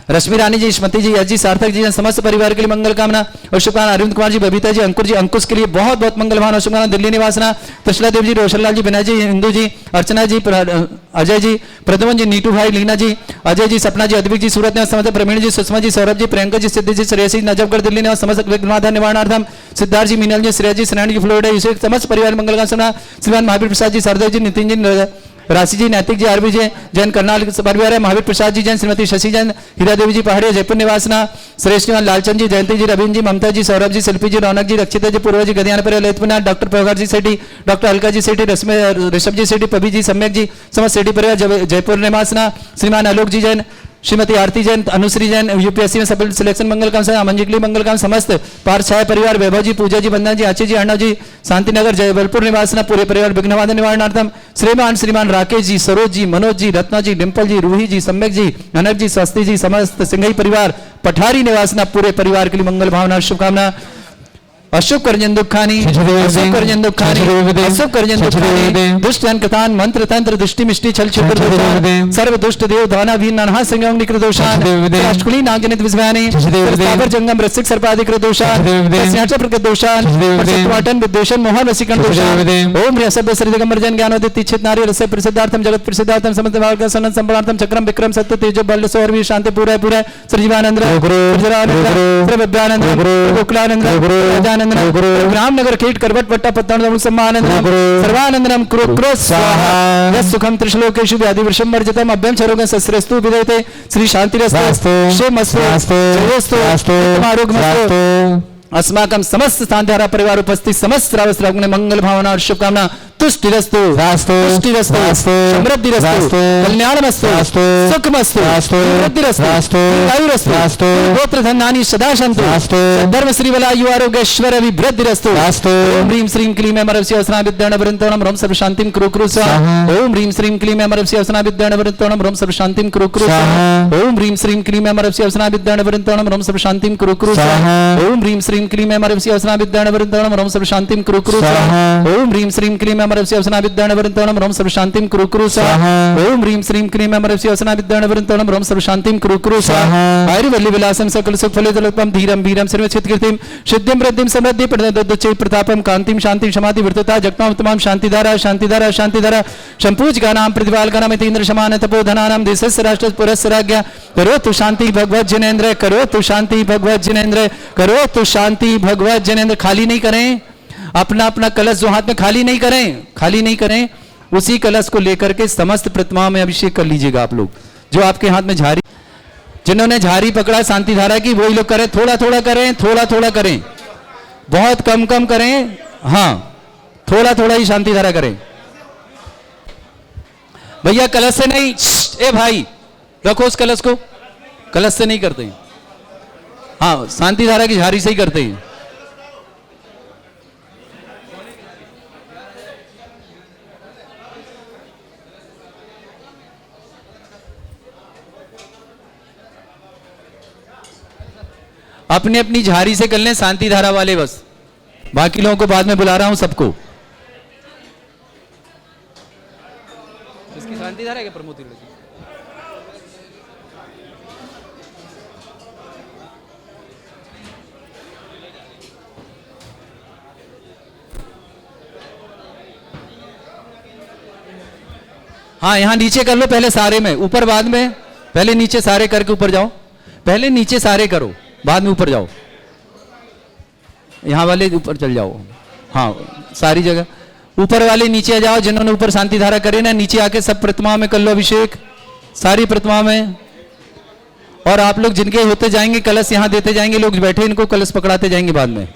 रश्मि रानी जी, स्मृति जी, यश जी, सार्थक जी, समस्त परिवार के लिए मंगल कामना और शुभकामना। अरविंद कुमार जी, बबीता जी, अंकुर जी, अंकुश के लिए बहुत बहुत मंगल भावना और शुभकामना। दिल्ली निवासना, त्रिशला देव जी, रोशनलाल जी, विनय जी, हिंदू जी, अर्चना जी, अजय जी, प्रद्युमन जी, नीटू भाई, लीना जी, अजय जी, सपना जी, अद्विक जी, सूरत निवास समस्त, प्रवीण जी, सुषमा जी, सौरभ जी, प्रियंका जी, सिद्धि जी, श्रेयसी, नजफगढ़ दिल्ली निवास समस्त विघ्नबाधा निवारणार्थम, सिद्धार्थ जी, मीनल जी, श्रेया जी, सनायन जी, फ्लोरिडा यूएसए समस्त परिवार मंगल कामना। श्रीमान महावीर प्रसाद जी, सरदेव जी, नितिन जी, राशि जी, नैतिक जी, आरबी जी, जैन करनाल परिवार है, महावीर प्रसाद जी जैन, श्रीमती शशि जैन, हीरा देवी जी पहाड़ी, जयपुर निवासना, श्रेष्ठ लालचंद जी, जयंती जी, रवीन जी, ममता जी, सौरभ जी, शिल्पी जी, रौनक जी, रक्षिता जी, पूर्व जी, गदियान पर ललितपुर, डॉक्टर प्रभाकर जी सेठी, डॉक्टर अलका जी सेठी, ऋषभ जी सेठी, पबी जी, सम्यक जी, समस्त सेठी परिवार जयपुर निवासना, श्रीमान आलोक जी जैन, श्रीमती आरती जैन, अनुश्री जैन, यूपीएससी में सब सिलेक्शन मंगल काम से, अमन जी के लिए मंगल काम समस्त, पार्थ छाया परिवार, वैभव जी, पूजा जी, वंदना जी, आची जी, अर्णव जी, शांतिनगर जयपुर निवासना, पूरे परिवार विघ्नबाधा निवारणार्थम, श्रीमान राकेश जी, सरोज जी, मनोज जी, रत्ना जी, डिंपल जी, रूही जी, सम्यक जी, अनक जी, स्वस्ति जी, समस्त सिंघई परिवार पठारी निवासना, पूरे परिवार के लिए मंगल भावना शुभकामना। अशुभ करजन दुखानी, अशुभ करजन दुखानी, अशुभ करजन दुखानी, दुष्ट जन कथान, मंत्र तंत्र दृष्टि मिष्टि छल छिद्र दोषान, सर्व दुष्ट देव दाना भी नरहा संगम निकृत दोषान, अष्टकुली नागजनित विस्मयानि, स्थावर जंगम रसिक सर्पाधिकृत दोषान, स्याचा प्रकृत दोषान, परसत्वाटन विद्वेषण मोहन वसीकरण दोषान। ओम ह्यसभ श्रीदिगंबर जन ज्ञानोदित इच्छित नारी रस प्रसिद्धार्थम जगत प्रसिद्धार्थम समस्त मार्ग सनन संपदार्थम चक्रम विक्रम सत्य तेजो बल सौरवी शांति पूरा पूरा सजीवानंद प्रभव्यानंद गोकुलानंद रामनगर खेट करवट पट्टा पत्ता सम्मानंदम सर्वानंदनम क्रो स्वाहा यस् सुखम त्रिश्लोकेषु व्याधि वृषम वर्जितम अभ्यम चरोगं सस्रस्तु विदयते श्री शांतिरस्तु क्षेमस्तु जयोस्तु आरोग्यमस्तु। अस्माकं समस्त सांध्यारा परिवार उपस्थित समस्त श्रावक श्रावक मंगल भावना और शुभकामना तुष्टिरस्तु तुष्टिरस्तु समृद्धिरस्तु कल्याणमस्तु सुखमस्तु वृद्धिरस्तु आयुरस्तु गोत्र धनानि सदा सन्तु धर्म श्री वलायु आरोग्यश्वर अभिवृद्धिरस्तु। ओम ह्रीं श्रीं क्लीं अमरस्य असना विद्याण वृंतोणम रोम सर्व शांतिं कुरु कुरु स्वाहा। ओम ह्रीं श्रीं क्लीं अमरस्य असना विद्याण वृंतोणम रोम सर्व शांतिं कुरु कुरु स्वाहा। ओम ह्रीं श्रीं क्लीं अमरस्य असना विद्याण वृंतोणम रोम सर्व शांतिं कुरु कुरु स्वाहा। ओम ह्रीं श्रीं क्लीं अमरस्य असना विद्याण वृंतोणम रोम सर्व शांतिं कुरु कुरु स्वाहा। ओम ह्रीं श्रीं क्लीं अमरस्य असना विद्याण वृंतोणम रोम सर्व शांतिं कुरु कुरु स्वाहा। ओम ह्रीं श्रीं क्लीं अमरस्य असना विद्याण वृंतोणम रोम सर्व शांतिं कुरु कुरु स्वाहा। आयुर्वल्ली विलासं सकल सुख फलितलोकं धीरं वीरं सर्वचित कीर्तिं सिद्धिं वृद्धिं समृद्धि प्रददच्चै प्रतापं कांतिं शांतिं समाधि वर्तता जगतां तमाम शांतिधारा शांतिधारा शांतिधारा संपूज गानां प्रतिपाल गानां इन्द्र समान तपोधनानां देशस्य राष्ट्र पुरस्य राज्ञा करो तु शांति भगवत जिनेन्द्र करो तु शांति भगवत जिनेन्द्र करो तु शांति भगवत जिनेन्द्र। खाली नहीं करें अपना अपना कलश जो हाथ में खाली नहीं करें उसी कलश को लेकर के समस्त प्रतिमाओं में अभिषेक कर लीजिएगा। आप लोग जो आपके हाथ में झारी जिन्होंने झारी पकड़ा शांति धारा की वही लोग करें, थोड़ा थोड़ा करें बहुत कम कम करें, हाँ थोड़ा थोड़ा ही शांति धारा करें भैया। कलश से नहीं, ए भाई रखो उस कलश को, कलश से नहीं करते, हाँ शांति धारा की झारी से ही करते हैं। अपनी अपनी झारी से कर लें शांति धारा वाले, बस बाकी लोगों को बाद में बुला रहा हूं सबको। इसकी शांति धारा क्या प्रमोद हाँ यहाँ नीचे कर लो पहले सारे में, ऊपर बाद में, पहले नीचे सारे करके ऊपर जाओ, पहले नीचे सारे करो बाद में ऊपर जाओ, यहाँ वाले ऊपर चल जाओ, हाँ सारी जगह ऊपर वाले नीचे आ जाओ। जिन्होंने ऊपर शांति धारा करे ना नीचे आके सब प्रतिमाओं में कर लो अभिषेक, सारी प्रतिमाओं में। और आप लोग जिनके होते जाएंगे कलश यहाँ देते जाएंगे, लोग बैठे इनको कलश पकड़ाते जाएंगे बाद में।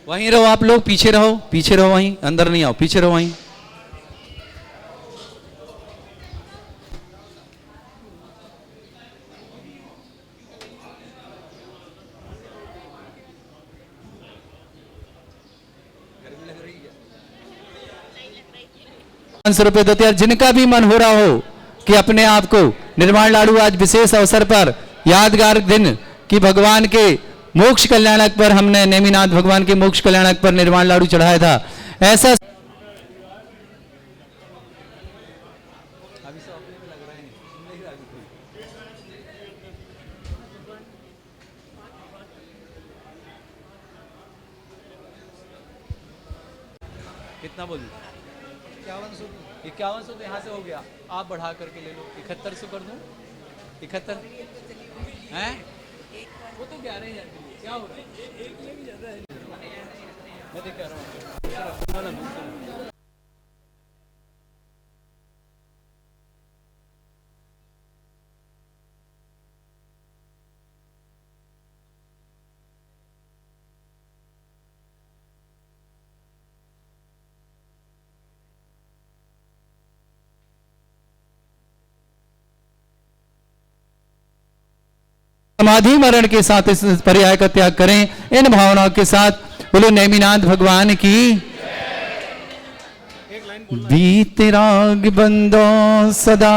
वहीं रहो आप लोग, पीछे रहो वहीं, अंदर नहीं आओ, पीछे रहो वहीं। ₹500 देते हैं। जिनका भी मन हो रहा हो कि अपने आप को निर्वाण लाडू आज विशेष अवसर पर यादगार दिन कि भगवान के मोक्ष कल्याणक पर हमने नेमिनाथ भगवान के मोक्ष कल्याणक पर निर्वाण लाडू चढ़ाया था, ऐसा कितना बोलूं? 5100 तो यहाँ से हो गया, आप बढ़ा करके ले लो। 7100 कर दूं? 71 हैं? वो तो 11,000 के लिए क्या हो रहा है? एक ये भी ज्यादा है। मैं देख रहा हूँ समाधि मरण के साथ इस पर्याय का त्याग करें। इन भावनाओं के साथ बोलो नेमिनाथ भगवान की। बीतराग बंदो सदा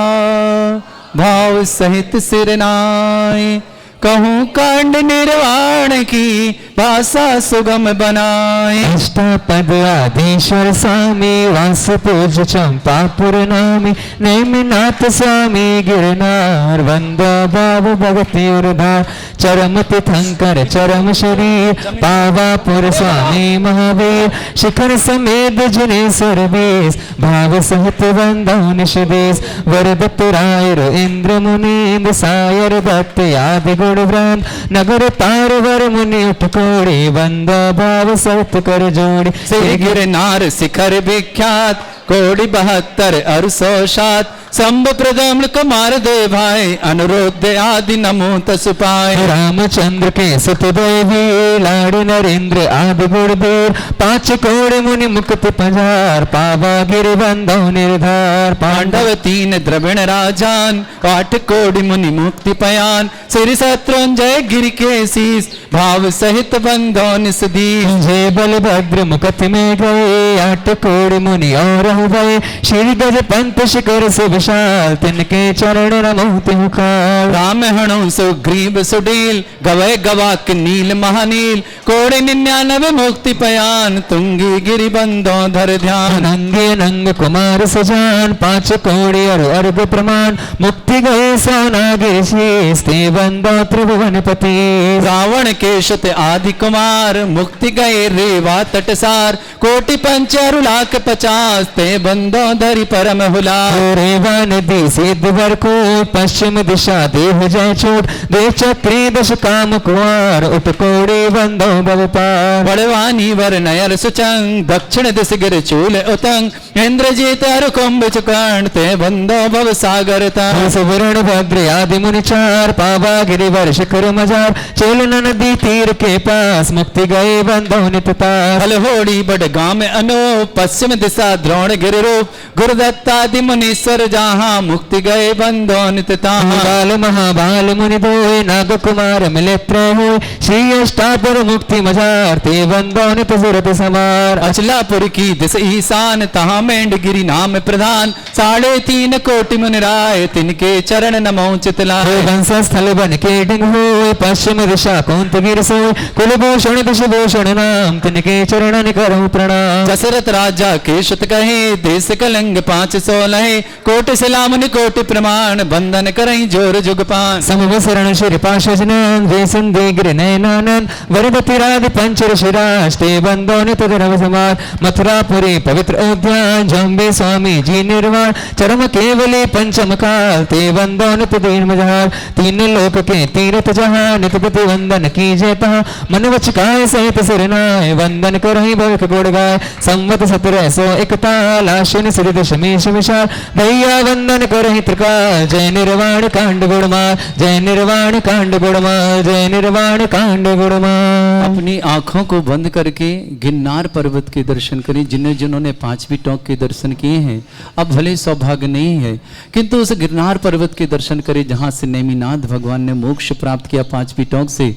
भाव सहित सिरनाए, कहूँ कांड निर्वाण की भाषा सुगम बनाए। अष्टापद आदिश्वर स्वामी वास पूज चंपापुर नामी, नेमिनाथ स्वामी गिरनार वंदो भाव भगति उर्धार। चरम तीर्थंकर चरम शरीर पावापुर स्वामी महावीर, शिखर समेत जिने सरवेश भाव सहित वंदो निषदेश। वरदत्त रायर इंद्र मुनीन्द्र सायर दत्त आदि गुण व्रांत, नगर तार वर मुनि उठकोड़ी वंदो भाव सहित कर जोड़ी। श्री गिरनार शिखर विख्यात कोटि 72 अरसोषात, शंभ प्रदम्न कुमार दे भाई अनुरुद्ध आदि नमो तसुपाय। रामचंद्र के सुत देवी लाड़ नरेंद्र आदि गुणबीर, 5 कोड़े मुनि मुकुट पजार पावा गिरि बंधो निर्धार। पांडव 3 द्रविण राजान 8 कोटि मुनि मुक्ति पयान, श्री शत्रुंजय गिरि के शीस भाव सहित बंधो निसदीस। जय बलभद्र मुकट में गए 8 कोड़े मुनि और गए, श्री गज पंत शिखर से विशाल तिनके चरण नमो तिहुकार। राम हणु सुग्रीव सुडील गवय गवाक नील महानील, कोड़े 99 मुक्ति पयान तुंगी गिरि बंधो धर ध्यान। नंगे नंग कुमार सजान 5 कोड़े और अर्घ प्रमाण, मुक्ति गए सोना गिरिशीस ते बंधो त्रिभुवन पति। रावण के शत आदि कुमार मुक्ति गए रेवा तटसार, कोटि 5 लाख 50 ते बंधो धरि परम हुलार। रेवा नदी सिद्ध वर को पश्चिम दिशा देह जय चोट, दे चक्री 10 काम कुआर उठ कोड़ी बंधो भव पार। बड़वानी वर नयर सुचंग दक्षिण दिश गिर चूल उतंग, इंद्रजीत अरु कुंभ चुकर्ण ते बंधो भव सागर तंग। सुवर्ण भद्र आदि मुनि चार पावा गिरिवर शिखर मजार, चेलन नदी तीर के पास मुक्ति गए बंधो नित पास। हलहोड़ी बड़ गांव में अनूप पश्चिम दिशा द्रोण गिर रूप, गुरुदत्तादि मुनीश्वर जहाँ मुक्ति गए बंधो नित ताहाँ। बाल महाबाल मुनि दोय नाग कुमार मिले त्रय, श्री अष्टापर मुक्ति मजार ते बंधो नित सुरत समार। अचलापुर की दिश ईशान तहाँ मेंढ गिरि नाम प्रधान, 3.5 कोटि मुनि राय तिनके चरण नमो चितलाय। स्थल बन के डिंग हो पश्चिम दिशा कौंत गिर सोय, कुलभूषण दिशभूषण नाम तिनके चरणन करहु प्रणाम। दशरथ राजा के सुत कहे देश कलंग 516, कोटि सलाम मुनि कोटि प्रमाण बंधन करहि जोर जुगपान। समवसरण श्री पाशजनन वे संदे गिर नयनानन, वरदति राधि पंच ऋषिराज ते बंधो नित धर्म समार। मथुरापुरी पवित्र उद्यान जम्बे स्वामी जी निर्वाण, चरम केवली पंचम काल ते बंधो नित दीन मजार। 3 लोक के तीर्थ जहाँ नित प्रति वंदन कीजे तहाँ, मन वच काय सहित सिरनाय वंदन करहि भविक गुण गाय। संवत 1701 आश्विन श्री दशमेश विशाल, भैया वंदन करहि त्रिकाल। जय निर्वाण कांड गुणमाल, जय निर्वाण कांड गुणमाल, जय निर्वाण कांड गुणमाल। अपनी आंखों को बंद करके गिरनार पर्वत के दर्शन करें। जिन्होंने 5वीं टोंक के दर्शन किए हैं, अब भले सौभाग्य नहीं है किंतु उस गिरनार पर्वत के दर्शन करें जहां से नेमिनाथ भगवान ने मोक्ष प्राप्त किया 5वीं टोंक से।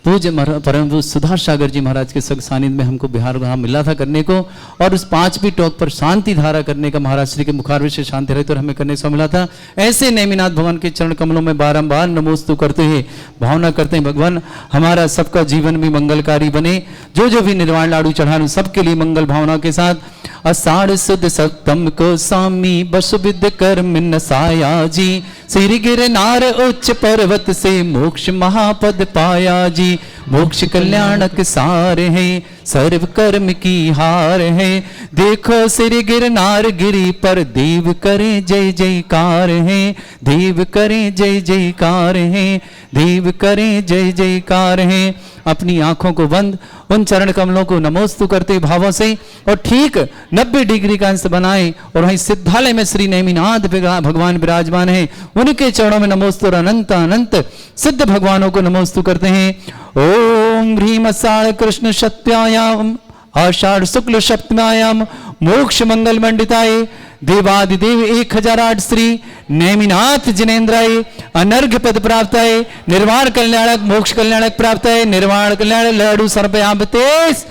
पूज्य परम सुधा सागर जी महाराज के सग सानिध्य में हमको बिहार वहाँ मिला था करने को, और उस 5वीं टोक पर शांति धारा करने का महाराज श्री के मुखारविंद से शांति रहित और हमें करने को मिला था। ऐसे नेमिनाथ भगवान के चरण कमलों में बारंबार नमोस्तु करते हैं, भावना करते हैं भगवान हमारा सबका जीवन भी मंगलकारी बने। जो भी निर्वाण लाडू चढ़ाने सबके लिए मंगल भावना के साथ। अषाढ़ सुद सप्तम को स्वामी बसुविद कर मिन्न साया जी, श्री गिरनार उच्च पर्वत से मोक्ष महापद पाया जी। मोक्ष कल्याणक सार है सर्व कर्म की हार है, देखो श्री गिरनार गिरी पर देव करे जय जयकार है। देव करे जय जयकार है, देव करे जय जयकार है। अपनी आंखों को बंद उन चरण कमलों को नमोस्तु करते भावों से और ठीक 90 डिग्री का अंश बनाए और वहीं सिद्धालय में श्री नेमिनाथ भगवान विराजमान है, उनके चरणों में नमोस्तु और अनंत अनंत सिद्ध भगवानों को नमोस्तु करते हैं। ओम ह्रीम आषाढ़ कृष्ण सत्यायाम आषाढ़ शुक्ल सप्तम्याम मोक्ष मंगल मंडिताय देवादिदेव 1008 श्री नेमिनाथ जिनेन्द्राय अनर्घ पद प्राप्त है। निर्वाण कल्याणक मोक्ष कल्याणक प्राप्त है। निर्वाण कल्याण लाडू सर्पयामतेस।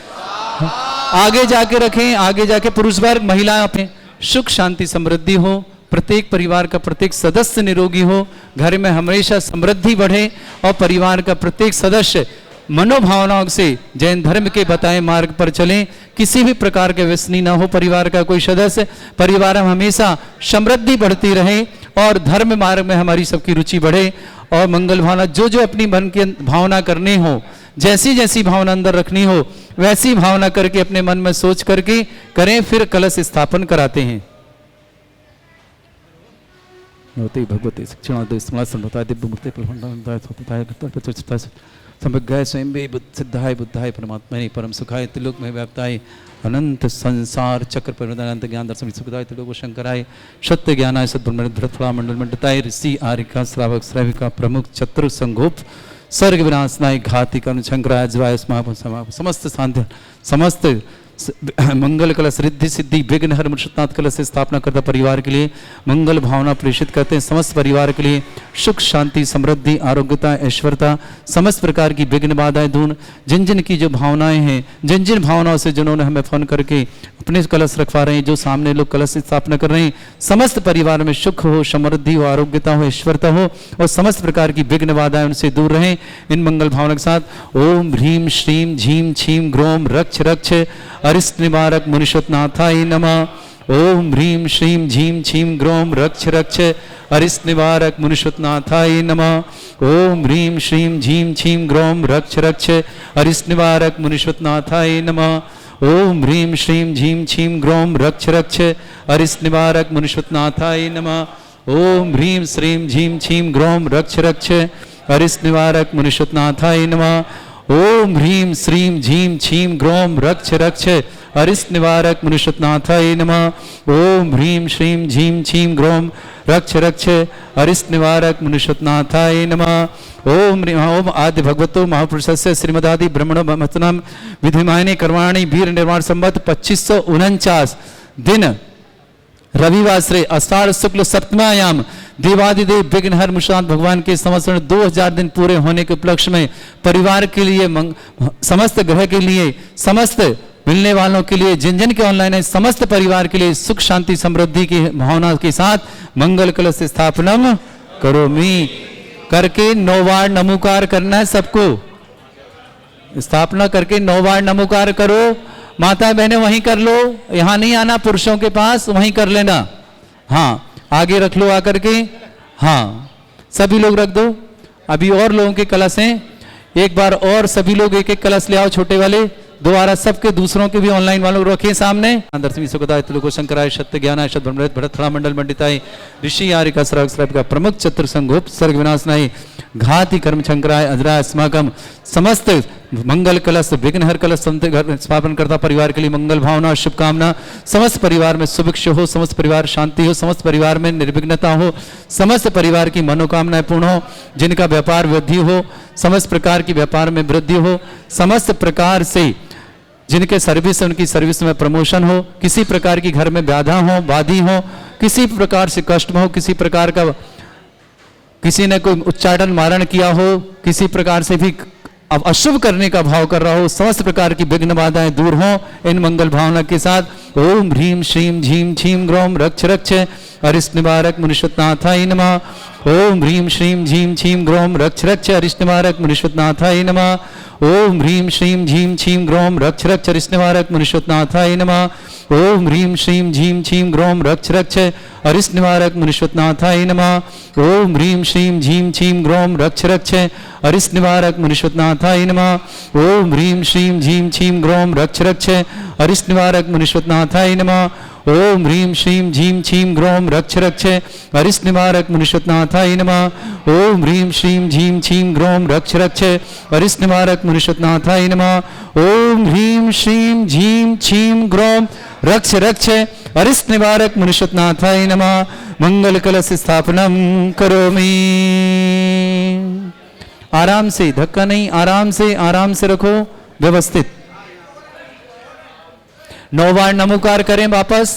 आगे जाके रखें, आगे जाके पुरुष वर्ग महिला अपने सुख शांति समृद्धि हो, प्रत्येक परिवार का प्रत्येक सदस्य निरोगी हो, घर में हमेशा समृद्धि बढ़े और परिवार का प्रत्येक सदस्य मनोभावनाओं से जैन धर्म के बताए मार्ग पर चलें, किसी भी प्रकार के व्यसनी ना हो परिवार का कोई सदस्य, परिवार में हमेशा समृद्धि बढ़ती रहे और धर्म मार्ग में हमारी सबकी रुचि बढ़े और मंगल भावना जो अपनी मन की भावना करनी हो, जैसी जैसी भावना अंदर रखनी हो वैसी भावना करके अपने मन में सोच करके करें, फिर कलश स्थापन कराते हैं। भगवती संभज्ञाय स्वयं सिद्धाय बुद्धाय परमात्मने परम सुखाय त्रिलोक में व्याप्ताय अनंत संसार चक्र पर अनंत ज्ञान दर्शन सुखदाय त्रिलोक शंकराय सत्य ज्ञानाय सद्ब्रह्मणा मंडल मंडताय ऋषि आरिका श्रावक श्राविका प्रमुख चतुर संगोप सर्ग विनाशनाय घाति कर्ण शंकराय ज्वाय समस्त शांति समस्त मंगल कलश रिद्धि सिद्धि विघ्न हर मुर्शनाथ कलश से स्थापना करता परिवार के लिए मंगल भावना प्रेषित करते हैं। समस्त परिवार के लिए सुख शांति समृद्धि आरोग्यता ऐश्वर्यता समस्त प्रकार की विघ्न बाधाएं दूर, जिन जिन की जो भावनाएं हैं, जिन जिन भावनाओं से जिन्होंने हमें फोन करके अपने कलश रखवा रहे हैं, जो सामने लोग कलश स्थापना कर रहे हैं, समस्त परिवार में सुख हो, समृद्धि हो, आरोग्यता हो, ऐश्वर्यता हो और समस्त प्रकार की विघ्न बाधाएं उनसे दूर रहें। इन मंगल भावना के साथ ओम ह्रीम श्रीम झीम छीम ग्रोम रक्ष रक्ष अरिष्ट निवारक मुनिषोत्नाथाय नमः। ओम ह्रीम श्रीम झीम छीम ग्रोम रक्ष रक्ष अरिष्ट निवारक मुनिषोत्नाथाय नमः। ओम ह्रीम श्रीम झीम छीम ग्रोम रक्ष रक्ष अरिष्ट निवारक मुनिषोत्नाथाय नमः। ओम ह्रीम श्रीम झीम छीम ग्रोम रक्ष रक्ष अरिष्ट निवारक मुनिषोत्नाथाय नमः। ओम ह्रीम श्रीम झीम छीम ग्रोम रक्ष रक्ष अरिष्ट निवारक मुनिषोत्नाथाय नमः। ओम ह्रीम श्रीम झीम छीम ग्रोम रक्ष रक्ष अरिष्ट निवारक मुनिषोत्नाथाय नमः। ओम ह्रीम श्रीम झीम छीम ग्रोम रक्ष रक्ष अरिष्ट निवारक मुनिषोत्नाथाय नमः। ओम आदि भगवतो महापुरुषस्य श्रीमदादि ब्रह्मणो महत्तम विधिमायने कर्माणि वीर निर्माण संवत 2549 दिन रविवार से आषाढ़ शुक्ल सप्तम्याम देवादिदेव विघ्नहर मुनिषनाथ भगवान के संवत्सर 2000 दिन पूरे होने के उपलक्ष्य में परिवार के लिए समस्त ग्रह के लिए समस्त मिलने वालों के लिए जिन जिन के ऑनलाइन है समस्त परिवार के लिए सुख शांति समृद्धि की भावना के साथ मंगल कलश स्थापना करोमि करके 9 बार नमोकार करना है सबको। स्थापना करके 9 बार नमोकार करो। माता बहनें वहीं कर लो, यहाँ नहीं आना, पुरुषों के पास वहीं कर लेना। हाँ आगे रख लो आकर के। हाँ सभी लोग रख दो। अभी और लोगों के कलश हैं, एक बार और सभी लोग एक एक कलश ले आओ छोटे वाले। दोबारा सबके दूसरों के भी ऑनलाइन वालों रखे सामने। दर्शनी सुखदाय तुलको शंकराय सत्य ज्ञानाय सद्ब्रह्मणेत भरतथड़ा मंडल मंडिताय ऋषि आरिका श्रावक श्राविका प्रमुख चतुर संगोप सर्ग विनाशनाय घाति कर्म शंकराय अजराय अस्माकम समस्त मंगल कलश विघ्नहर कलश स्थापन करता परिवार के लिए मंगल भावना शुभकामना। समस्त परिवार में सुभिक्ष हो, समस्त परिवार शांति हो, समस्त परिवार में निर्विघ्नता हो, समस्त परिवार की मनोकामनाएं पूर्ण हो, जिनका व्यापार वृद्धि हो, समस्त प्रकार की व्यापार में वृद्धि हो, समस्त प्रकार से जिनके सर्विस उनकी सर्विस में प्रमोशन हो, किसी प्रकार की घर में बाधा हो, बाधी हो, किसी प्रकार से कष्ट में हो, किसी प्रकार का किसी ने कोई उच्चाटन मारण किया हो, किसी प्रकार से भी अब अशुभ करने का भाव कर रहा हो, समस्त प्रकार की विघ्न बाधाएं दूर हों इन मंगल भावना के साथ। ओम ह्रीम श्रीम झीम छीम ग्रोम रक्ष रक्ष अरिष्ट निवारक मुनिश्वतनाथाय नमः। ओम ह्रीम श्रीम झीम छीम ग्रोम रक्ष रक्ष अरिष्ट निवारक मुनिश्वतनाथाय नमः। ओम ह्रीम श्रीम झीम छीम ग्रोम रक्ष रक्ष अरिष्ट निवारक मुनिश्वतनाथाय नमः। ओम ह्रीम श्रीम झीम छीम ग्रोम रक्ष रक्ष अरिष्ट निवारक मुनिश्वतनाथाय नमः। ओम ह्रीम श्रीम झीम छीम ग्रोम रक्ष रक्ष अरिष्ट निवारक मुनिश्वतनाथाय नमः। ओम ह्रीम श्रीम झीम छीम ग्रोम रक्ष रक्ष अरिष्ट निवारक मुनिश्वतनाथाय नमः। ओम ह्रीम श्रीम झीम छीम ग्रोम रक्ष रक्ष अरिष्ट निवारक मुनिश्वतनाथाय नमः। ओम ह्रीम श्रीम झीम छीम ग्रोम रक्ष रक्ष अरिष्ट निवारक मुनिश्वतनाथाय नमः। ओम ह्रीम श्रीम झीम छीम ग्रोम रक्ष रक्ष अरिष्ट निवारक मुनिश्वतनाथाय नमः। मंगल कलश स्थापनम करोमि। आराम से, धक्का नहीं, आराम से रखो, व्यवस्थित। 9 बार नमोकार करें वापस।